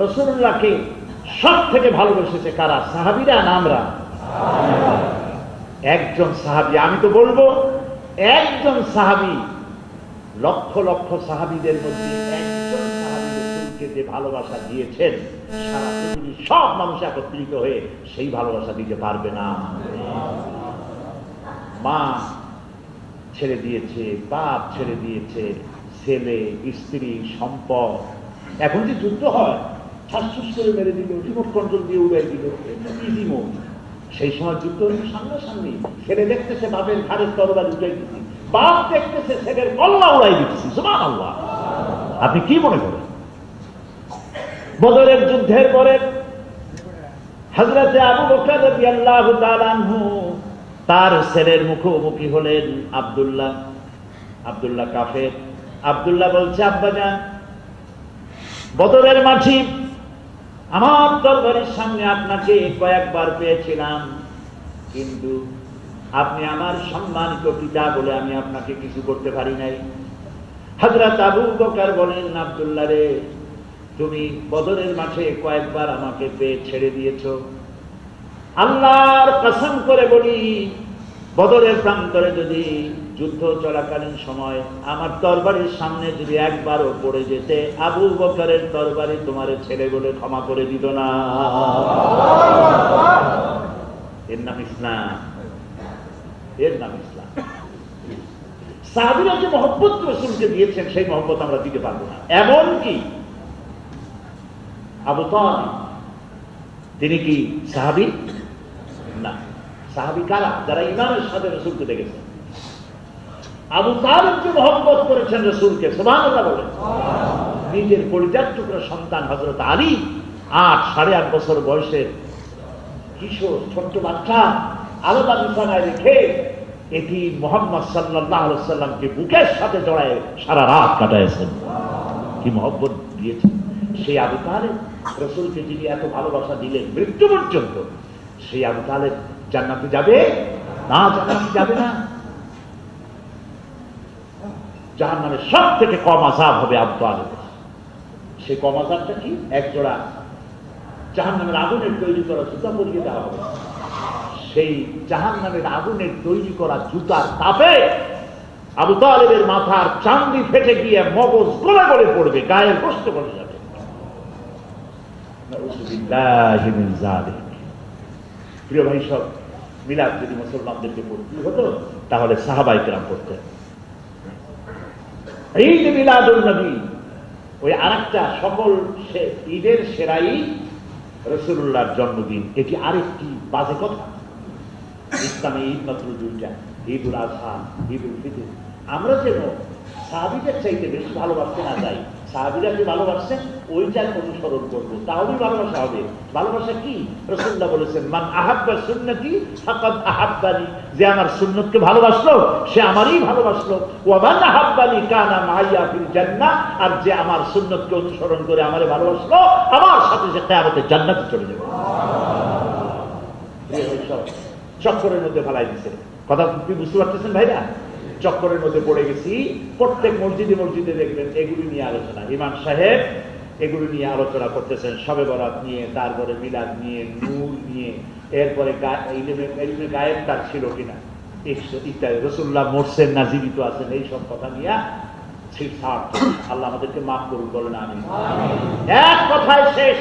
রাসূলুল্লাহকে সব থেকে ভালোবেসেছে কারা? সাহাবীরা না আমরা? একজন সাহাবী, আমি তো বলবো একজন সাহাবী লক্ষ লক্ষ সাহাবীদের মধ্যে একজন সাহাবী রাসূলকে যে ভালোবাসা দিয়েছেন, সারা পৃথিবীর সব মানুষ একত্রিত হয়ে সেই ভালোবাসা দিতে পারবে না। মা ছেড়ে দিয়েছে, বাপ ছেড়ে দিয়েছে, ছেলে, স্ত্রী, সম্পদ। এখন যে যুদ্ধ হয়, ঠাসঠুস করে মেরে দিল, রিমোট কন্ট্রোল দিয়ে উড়াই দিল, সেই সময় যুদ্ধ সামনাসামনি, ছেলে দেখতেছে বাপের ঘাড়ের তরবারি উঠাই দিচ্ছি, বাপ দেখতেছে ছেলের কল্লা উড়াই দিচ্ছি। সুবহানাল্লাহ। আপনি কি মনে করেন? বদরের যুদ্ধের পরে হযরতে আবু বকর রাদিয়াল্লাহু তাআলা আনহু তার ছেলের মুখোমুখি হলেন। আব্দুল্লাহ কাফের। আব্দুল্লাহ বলছে, আব্বাজান বদরের মাঠে আমার তরবারির সামনে আপনাকে কয়েকবার পেয়েছিলাম, কিন্তু আপনি আমার সম্মানিত পিতা বলে আমি আপনাকে কিছু করতে পারি নাই। হযরত আবু বকর বলেন, আব্দুল্লাহ রে, তুমি বদরের মাঠে কয়েকবার আমাকে পেয়ে ছেড়ে দিয়েছো। আল্লাহর কসম করে বলি, বদরের প্রান্তরে যদি যুদ্ধ চলাকালীন সময় আমার তরবারির সামনে যদি একবারও পড়ে যেতে, আবু বকরের তরবারি তোমারে ছেড়ে বলে ক্ষমা করে দিত না। এর নাম ইসলাম, এর নাম ইসলাম। সাহাবীরা যে মহব্বত রাসূলকে দিয়েছেন, সেই মহব্বত আমরা দিতে পারবো না। এমনকি আবু তালিব, তিনি কি সাহাবী? না। সাহাবী কারা? যারা ঈমানের সাথে রাসূলকে দেখেছেন। আবু তালিব যে মহব্বত করেছেন রাসূলকে, সুবহানাল্লাহ বলেন। নিজের পরিজাত টুকরা সন্তান হযরত আলী, 8-8.5 বছর বয়সের কিশোর ছোট্ট বাচ্চা, আলাদা বিছানায় রেখে এটি মুহাম্মদ সাল্লাল্লাহু আলাইহি ওয়াসাল্লামকে বুকের সাথে জড়ায় সারা রাত কাটাইছেন। কি মহব্বত দিয়েছেন সেই আবু তালিব রাসূলকে, যিনি এত ভালোবাসা দিলেন মৃত্যু পর্যন্ত। সেই আবু তালিব জান্নাতে যাবে না? জান্নাতে যাবে না। জাহান্নামের সব থেকে কম আযাব হবে আবু তালিব। সেই কম আযাবটা কি? একজোড়া জাহান্নামের আগুনের তৈরি করা জুতা পরিয়ে দেওয়া হবে। সেই জাহান্নামের আগুনের তৈরি করা জুতার তাপে আবু তালিবের মাথার চামড়ি ফেটে গিয়ে মগজ গলে গলে পড়বে, গায়ের গোশত পড়ে যাবে। নাউযুবিল্লাহি মিন যালিক। প্রিয় ভাই, সব মিলাদ যদি মুসলমানদেরকে পড়তে হতো, তাহলে সাহাবায়ে কেরাম পড়তেন। ঈদ মিলাদুন নবী, ওই আরেকটা সকল ঈদের সেরা ঈদ রাসূলুল্লাহর জন্মদিন। এটি আরেকটি বাজে কথা। ইসলামে ঈদ মাত্র দুইটা, ঈদুল আযহা, ঈদুল ফিতর। আমরা যেন সাহাবীদের চাইতে বেশি ভালোবাসতে না যাই। সাহাবীরা যে ভালোবাসছেন ওইটার অনুসরণ করবো, তাহলেই ভালোবাসা হবে। ভালোবাসা কি? রাসূলুল্লাহ বলেছেন, মান আহাব্বা সুন্নতি ফাকাদ আহাব্বানি, যে আমার সুন্নতকে ভালোবাসলো সে আমারই ভালোবাসলো। ওয়া মান আহাব্বানি কানা মাইয়া ফিল জান্নাহ, আর যে আমার সুন্নতকে অনুসরণ করে আমারে ভালোবাসলো, আমার সাথে সে কিয়ামতে জান্নাতে চলে যাবে। চক্করের মধ্যে ফেলাই দিচ্ছে। কথা কি বুঝতে পারতেছেন ভাইরা? চক্করের মধ্যে পড়ে গেছি। প্রত্যেক মসজিদে মসজিদে দেখবেন এগুলি নিয়ে আলোচনা। ইমাম সাহেব এগুলি নিয়ে আলোচনা করতেছেন, শবে বরাত নিয়ে, তারপরে মিলাদ নিয়ে, নূর নিয়ে, এরপরে গায়েব তার ছিল কিনা ইত্যাদি, রাসূলুল্লাহ মরছেন না জীবিত আছেন, এইসব কথা নিয়ে আল্লাহ আমাদেরকে মাফ করুন, বলেন আমিন। এক কথায় শেষ,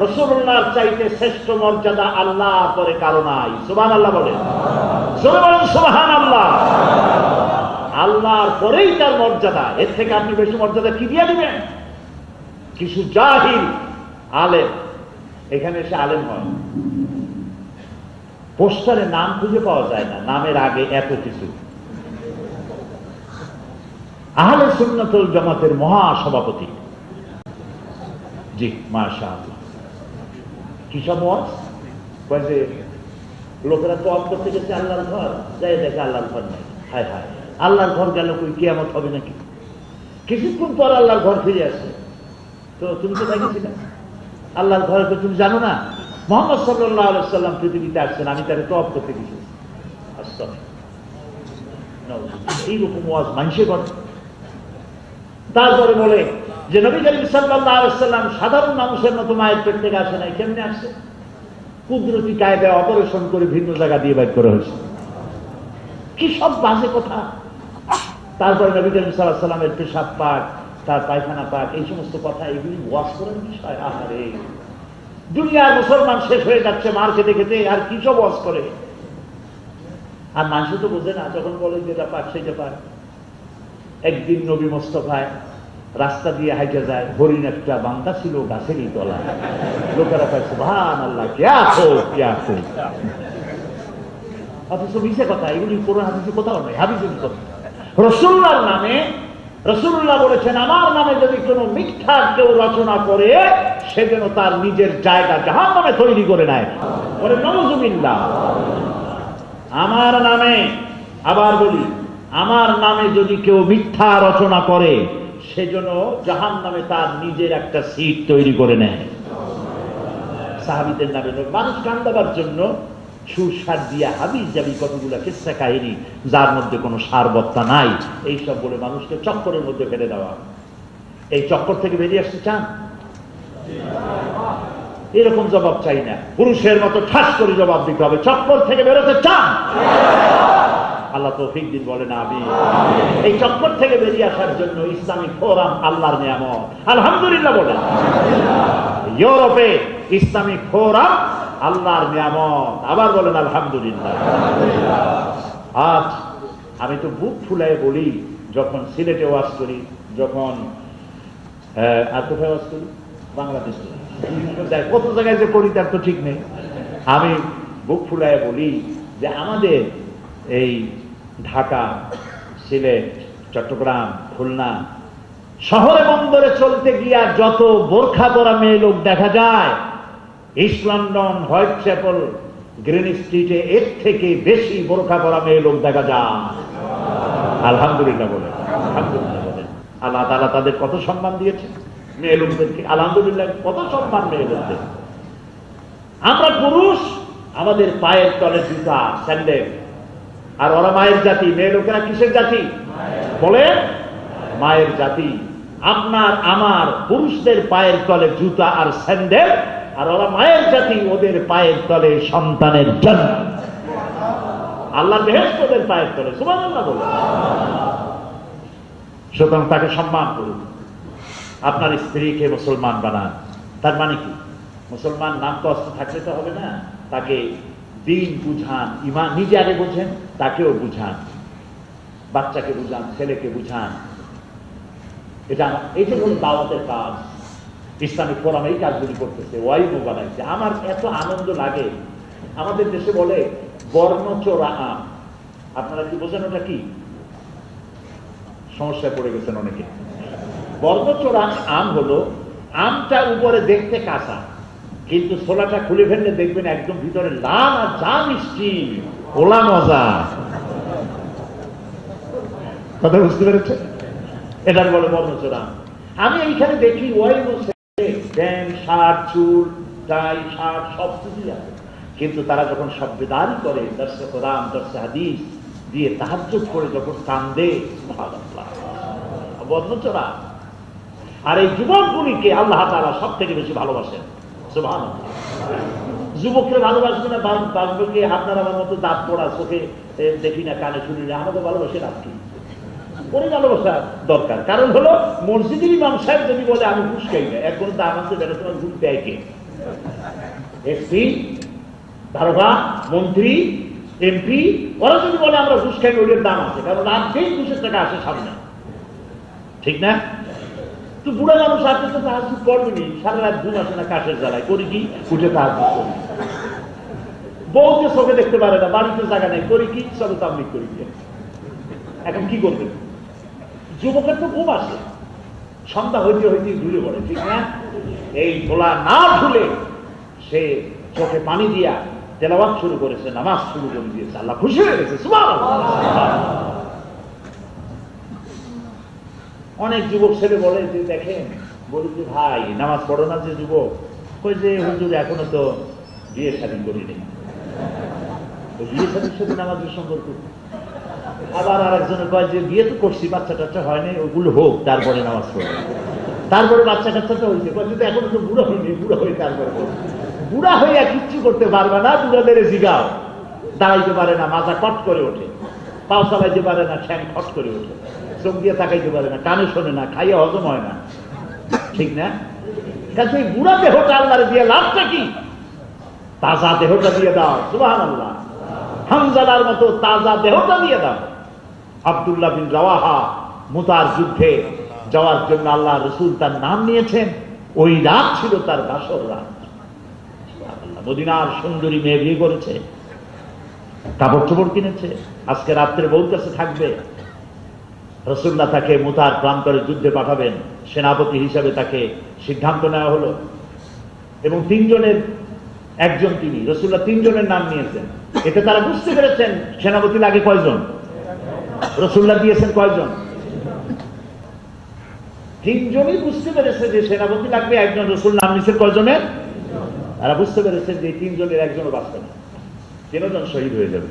রাসূলুল্লাহর চাইতে শ্রেষ্ঠ মর্যাদা আল্লাহ পরে কারো নাই। সুবহানাল্লাহ বলেন, জোরে বলেন সুবহানাল্লাহ। আল্লাহর পরেই তার মর্যাদা, এর থেকে আপনি বেশি মর্যাদা কি দিয়ে দিবেন? কিছু জাহিল আলেম এখানে এসে আলেম হয়, পোস্টারে নাম খুঁজে পাওয়া যায় না, নামের আগে এত কিছু। আহলে সুন্নাত ওয়াল জামাতের মহাসভাপতি, জি মাশাআল্লাহ। কি সব ওয়াজ কয়েছে, লোকেরা তো অফ করতে গেছে আল্লাহর ঘর, যাই দেখে আল্লাহর ঘর নাই। হায় হায়, আল্লাহর ঘর গেল কই, কিয়ামত হবে নাকি? কিছুক্ষণ পর আল্লাহর ঘর ফিরে আসে। তো তুমি তো দেখেছি না আল্লাহর ঘরে, তো তুমি জানো না মুহাম্মদ সাল্লাল্লাহু আলাইহি ওয়াসাল্লাম পৃথিবীতে আসছেন, আমি তাকে তো অফ করতে গেছি। এইরকম ওয়াজ মানুষে করে। তারপরে বলে যে নবী করিম সাল্লাল্লাহু আলাইহি ওয়াসাল্লাম সাধারণ মানুষের মতো মায়ের পেট থেকে আসে নাই। কেমনে আসছে? কুদরতি কায়দায় অপারেশন করে ভিন্ন জায়গা দিয়ে বাইর করা হয়েছে। কি সব বাজে কথা। তারপরে নবী করিম সাল্লাল্লাহু আলাইহি ওয়াসাল্লামের পেশাব পাক, তার পায়খানা পাক, এই সমস্ত কথা, এগুলি ওয়াজ করার বিষয়। আহারে, দুনিয়ার মুসলমান শেষ হয়ে যাচ্ছে মার খেতে খেতে, আর কি সব ওয়াজ করে। আর মানুষ তো বোঝে না, যখন বলে যেটা পাক সেটা পাক। একদিন নবী মোস্তফায় রাস্তা দিয়ে হাইটে যায়, হরিণ একটা বান্দা ছিল গাছেরই তলায়। লোকেরা কয় সুবহানাল্লাহ, কিয়া কো কিয়া কো। অথচ মিছে কথা, এগুলি কোরআন হাদিসে কোথাও নেই, হাদিসের কথা। রাসূলুল্লাহর নামে, রাসূলুল্লাহ বলেছেন, আমার নামে যদি কোনো মিথ্যা কেউ রচনা করে, সে যেন তার নিজের জায়গা জাহান্নামে তৈরি করে নেয়। বলে নাউযুবিল্লাহ। আমার নামে, আবার বলি, আমার নামে যদি কেউ মিথ্যা রচনা করে, সেজন্য জাহান্নামে তার নিজের একটা সিট তৈরি করে নেয়। সাহাবীদের নামে মানুষ কান্দাবার জন্য সুরসার দিয়া হাবিজ যাবি কতগুলা কিসসা কাহিনী, যার মধ্যে কোনো সারবত্তা নাই, এইসব বলে মানুষকে চক্করের মধ্যে ফেলে দেওয়া। এই চক্কর থেকে বেরিয়ে আসতে চান? এরকম জবাব চাই না, পুরুষের মতো ঠাস করে জবাব দিতে হবে। চক্কর থেকে বেরোতে চান? আল্লাহ তৌফিক দিন, বলে না আমি। এই চক্কর থেকে বেরিয়ে আসার জন্য ইসলামিক ফোরাম আল্লাহর নিয়ামত, আলহামদুলিল্লাহ বলেন। ইউরোপে ইসলামিক ফোরাম আল্লাহর নিয়ামত, আবার বলেন আলহামদুলিল্লাহ। আজ আমি তো বুক ফুলায় বলি, যখন সিলেটে ওয়াজ করি, যখন আর কোথায় ওয়াজ করি, বাংলাদেশে কত জায়গায় যে করি তার তো ঠিক নেই। আমি বুক ফুলায় বলি যে আমাদের এই ঢাকা, সিলেট, চট্টগ্রাম, খুলনা শহরে বন্দরে চলতে গিয়া যত বোরখা পরা মেয়ে লোক দেখা যায়, East London, Whitechapel, green স্ট্রিটে এর থেকে বেশি বোরখা পরা মেয়ে লোক দেখা যায়। আলহামদুলিল্লাহ বলেন, আলহামদুলিল্লাহ বলেন। আল্লাহ তাআলা তাদের কত সম্মান দিয়েছে মেয়ে লোকদেরকে, আলহামদুলিল্লাহ কত সম্মান মেয়ে লোকদের। আমরা পুরুষ, আমাদের পায়ের তলে জুতা, স্যান্ডেল, আর ওরা মায়ের জাতি। মেয়ে লোকেরা কিসের জাতি বলে? মায়ের জাতি। আপনার আমার পুরুষদের পায়ের তলে জুতা আর স্যান্ডেল, আর ওরা মায়ের জাতি, ওদের পায়ের তলে সন্তানের জন্য। আল্লাহর বেহেশত ওদের পায়ের তলে, সুবহানাল্লাহ বলে। সুতরাং তাকে সম্মান করুন। আপনার স্ত্রীকে মুসলমান বানান। তার মানে কি? মুসলমান নাম তো অস্ত্র থাকলে তো হবে না, তাকে দিন বুঝান, ইমান নিজে আগে বোঝেন, তাকেও বুঝান, বাচ্চাকে বুঝান, ছেলেকে বুঝান। এটা হল দাওয়াতের কাজ। ইসলামিক ফোরাম এই কাজগুলি করতেছে, ওয়াইবও বানাইছে। আমার এত আনন্দ লাগে। আমাদের দেশে বলে বর্ণচোরা আম। আপনারা কি বোঝেন ওটা কি? সমস্যায় পড়ে গেছেন অনেকে। বর্ণচোরা আম হলো আমটা উপরে দেখতে কাঁচা, কিন্তু ছোলাটা খুলে ফেললে দেখবেন একদম ভিতরে লাল আর যা মিষ্টি, ওলা মজা। কথা বুঝতে পেরেছে? এটার বলে বর্ণচোরা। আমি এইখানে দেখি ওই প্যান্ট, শার্ট, চুল, টাই, শার্ট সব কিছুই আছে, কিন্তু তারা যখন সভ্যদারি করে, দর্শে কোরআন, দর্শে হাদিস দিয়ে তাহাজ্জুদ করে যখন কান্দে, বর্ণচোরা। আর এই যুবকগুলিকে আল্লাহ তাআলা সব থেকে বেশি ভালোবাসেন, সুবহানাল্লাহ। যুবককে ভালোবাসবে না, বাসবে আপনার আমার মতো দাঁত পড়া, চোখে দেখি না, কানে শুনি না, আমাদের ভালোবাসে রাখি ওরে ভালোবাসা দরকার। কারণ হলো মসজিদের ইমাম সাহেব যদি বলে আমি ঘুষ খাই না, এখন তো আমাদের বেড়াশোনা ঘুষ দেয় কে? এসপি, দারোগা, মন্ত্রী, এমপি, ওরা যদি বলে আমরা ঘুষ খাই, ওদের দাম আছে, কারণ রাজ্যেই 200 টাকা আসে সামনে, ঠিক না? তো বুড়া মানুষ আপনি তো তাহাজ্জুদ করবেনি, সারা রাত ঘুম আসে না, কাশের জ্বালায় করি কি, উঠে তাহাজ্জুদ করি। বউকে চোখে দেখতে পারে না, বাড়িতে জায়গা নেই, করি কি, সবে তাবলীগ করি। এখন কি করবেন? যুবকের তো ঘুম আসে, সন্ধ্যা হইতে হইতে ধুলে পড়ে, ঠিক না? এই ধোলা না ধুলে সে চোখে পানি দিয়া তেলাওয়াত শুরু করেছে, নামাজ শুরু করে দিয়েছে, আল্লাহ খুশি হয়ে গেছে, সুবহানাল্লাহ। অনেক যুবক ছেলে বলে যে দেখেন, বলি যে ভাই নামাজ পড়ো না যে যুবক, কই যে হুজুর এখনো তো বিয়ে শাদী করিনি। বিয়ে শাদীর সাথে নামাজের সম্পর্ক। আবার আর একজনের কয় যে বিয়ে তো করছি, বাচ্চা টাচ্চা হয়নি, ওগুলো হোক তারপরে নামাজ পড়ে, তারপরে বাচ্চা কাচ্চাটা হয়েছে, কিন্তু এখনো তো বুড়া হয়নি, বুড়া হয়ে তারপরে বুড়া হইয়া কিচ্ছু করতে পারবে না। বুড়াদের জিগাও, দাঁড়াইতে পারে না, মাথা কট করে ওঠে, পাও চালাইতে পারে না, ঠ্যাং খট করে ওঠে, চোখ দিয়ে তাকাইতে পারে না, কানে শোনে না, খাইয়ে হজম হয় না, ঠিক না? কাছে বুড়া দেহটা আল্লাহরে দিয়ে লাভটা কি? তাজা দেহটা দিয়ে দাও, সুবহানাল্লাহ। হামজালার মতো তাজা দেহটা দিয়ে দাও। আব্দুল্লাহ বিন রাওয়াহা মুতার যুদ্ধে যাওয়ার জন্য আল্লাহ রাসূল তার নাম নিয়েছেন, ওই রাত ছিল তার বাসর রাত। মদিনার সুন্দরী মেয়ে বিয়ে করেছে, কাপড় চোপড় কিনেছে, আজকে রাত্রে বউর কাছে থাকবে। রাসূলুল্লাহ তাকে মুতার প্রান্তরে যুদ্ধে পাঠাবেন, সেনাপতি হিসাবে তাকে সিদ্ধান্ত নেওয়া হলো, এবং 3 জনের একজন তিনি। রাসূলুল্লাহ 3 জনের নাম নিয়েছেন। এতে তারা বুঝতে পেরেছেন সেনাপতি লাগে কয়জন, রাসূলুল্লাহ দিয়েছেন কয়জন। তিনজনই বুঝতে পেরেছে যে সেনাপতি লাগবে একজন। রসুল নাম নিছেন কয়জনের? তারা বুঝতে পেরেছেন যে তিনজনের একজনও বাঁচবে না, 3 জন শহীদ হয়ে যাবে।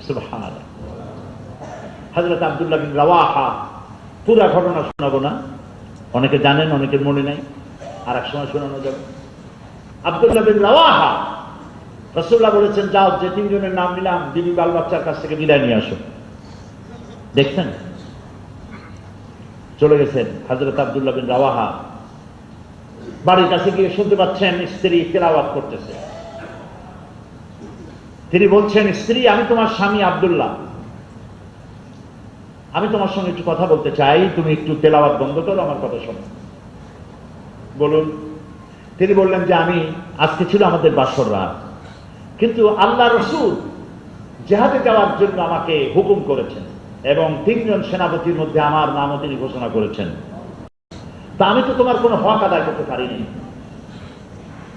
সুবহানাল্লাহ। হযরত আব্দুল্লাহ বিন রাওয়াহা, পুরা ঘটনা শোনাবো না, অনেকে জানেন অনেকের মনে নাই, আর এক সময় শোনানো যাবে। আব্দুল্লাহ বিন রাওয়াহা, রাসূলুল্লাহ বলেছেন যাও যে 3 জনের নাম নিলাম বিবি বাল বাচ্চার কাছ থেকে বিদায় নিয়ে আসো। দেখছেন, চলে গেছেন হযরত আব্দুল্লাহ বিন রাওয়াহা। বাড়ির কাছে গিয়ে শুনতে পাচ্ছেন স্ত্রী তেলাওয়াত করতেছে। তিনি বলছেন, স্ত্রী, আমি তোমার স্বামী আব্দুল্লাহ, আমি তোমার সঙ্গে একটু কথা বলতে চাই, তুমি একটু তেলাওয়াত বন্ধ করো, আমার কথা শোনো। বলুন। তিনি বললেন যে আমি আজকে ছিল আমাদের বাসর রাত, কিন্তু আল্লাহ রসূল জিহাদে যাওয়ার জন্য আমাকে হুকুম করেছেন এবং 3 জন সেনাপতির মধ্যে আমার নামও তিনি ঘোষণা করেছেন। তা আমি তো তোমার কোনো হক আদায় করতে পারিনি,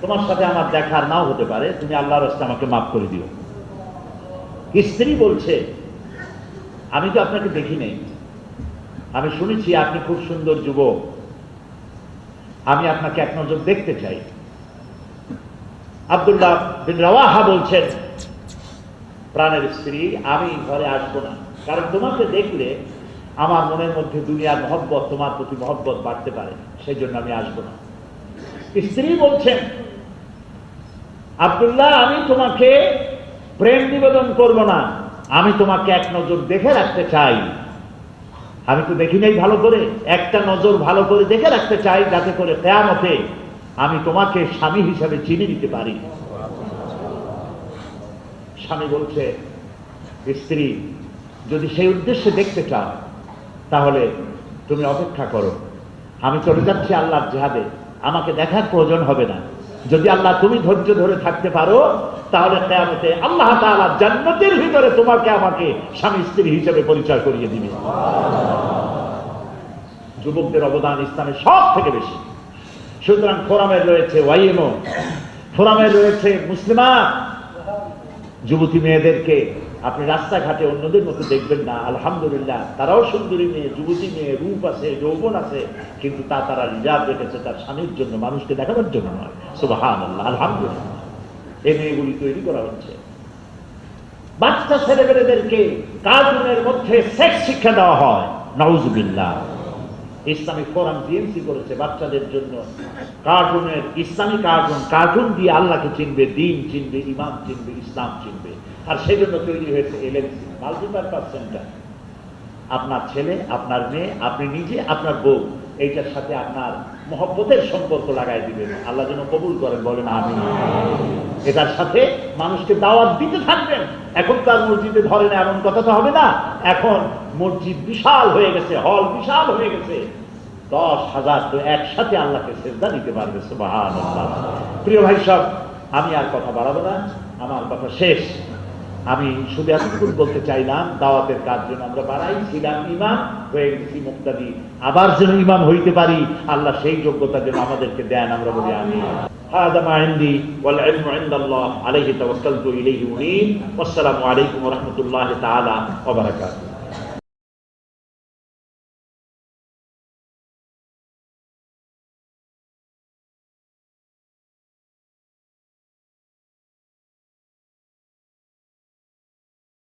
তোমার সাথে আমার দেখার নাও হতে পারে, তুমি আল্লাহর রাস্তে আমাকে মাফ করে দিও। স্ত্রী বলছে, আমি তো আপনাকে দেখি নাই, আমি শুনেছি আপনি খুব সুন্দর যুবক, আমি আপনাকে এক নজর দেখতে চাই। আব্দুল্লাহ বিন রাওয়াহা বলছেন, প্রাণের স্ত্রী, আমি ঘরে আসবো না, কারণ তোমাকে দেখলে আমার মনের মধ্যে দুনিয়ার মহব্বত, তোমার প্রতি মহব্বত বাড়তে পারে, সেই জন্য আমি আসবো না। স্ত্রী বলছেন, আব্দুল্লাহ, আমি তোমাকে প্রেম নিবেদন করব না, আমি তোমাকে এক নজর দেখে রাখতে চাই। আমি তো দেখি নাই ভালো করে, একটা নজর ভালো করে দেখে রাখতে চাই, যাতে করে কিয়ামতে আমি তোমাকে স্বামী হিসাবে চিনে নিতে পারি। স্বামী বলছে, স্ত্রী, যদি সেই উদ্দেশ্যে দেখতে চাও তাহলে তুমি অপেক্ষা করো, আমি চলে যাচ্ছি আল্লাহর জিহাদে, আমাকে দেখার প্রয়োজন হবে না। যদি আল্লাহ তুমি ধৈর্য ধরে থাকতে পারো তাহলে কিয়ামতে আল্লাহ তাআলা জান্নাতের ভিতরে তোমাকে আমাকে স্বামী স্ত্রী হিসেবে পরিচয় করিয়ে দিবে। যুবকদের অবদান ইসলামে সব থেকে বেশি। সুতরাং ফোরামের রয়েছে ওয়াইএমও, ফোরামের রয়েছে মুসলিমা। যুবতী মেয়েদেরকে আপনি রাস্তাঘাটে অন্যদের মতো দেখবেন না, আলহামদুলিল্লাহ, তারাও সুন্দরী মেয়ে, যুবতী মেয়ে, রূপ আছে, যৌবন আছে, কিন্তু তারা রিজার্ভ রেখেছে তার স্বামীর জন্য, মানুষকে দেখানোর জন্য নয়। সুবহানাল্লাহ, আলহামদুলিল্লাহ, এই মেয়েগুলি তৈরি করা হচ্ছে। বাচ্চা ছেলেমেয়েদেরকে কার্টুনের মধ্যে সেক্স শিক্ষা দেওয়া হয়, নাউজুবিল্লাহ। ইসলামিক ফোরাম জিএমসি করেছে বাচ্চাদের জন্য কার্টুনের, ইসলামিক কার্টুন দিয়ে আল্লাহকে চিনবে, দিন চিনবে, ইমান চিনবে, ইসলাম চিনবে। আর সেই জন্য তৈরি হয়েছে এলএমসি, মাল্টিপারপাস সেন্টার। আপনার ছেলে, আপনার মেয়ে, আপনি নিজে, আপনার বউ, এইটার সাথে আপনার মহব্বতের সম্পর্ক লাগাই দিবেন। আল্লাহ যেন কবুল করেন, বলেন আমিন। এটার সাথে মানুষকে দাওয়াত দিতে থাকবেন। এখন তার মসজিদে ধরে না এমন কথা তো হবে না। এখন মসজিদ বিশাল হয়ে গেছে, হল বিশাল হয়ে গেছে, 10,000 তো একসাথে আল্লাহকে সেজদা দিতে পারবে। সুবহানাল্লাহ। প্রিয় ভাই সব, আমি আর কথা বাড়াবো না, আমার কথা শেষ। আমি শুধু এতটুকু বলতে চাইলাম, দাওয়াতের কাজ যেন আমরা বাড়াই। ছিলাম ইমাম, হয়ে গেছি মুক্তাদি, আবার যেন ইমাম হইতে পারি, আল্লাহ সেই যোগ্যতা যেন আমাদেরকে দেন। আমরা বলি আমিন। هذا ما عندي والعلم عند الله عليه توكلت إليه أنيب والسلام عليكم ورحمة الله تعالى وبركاته.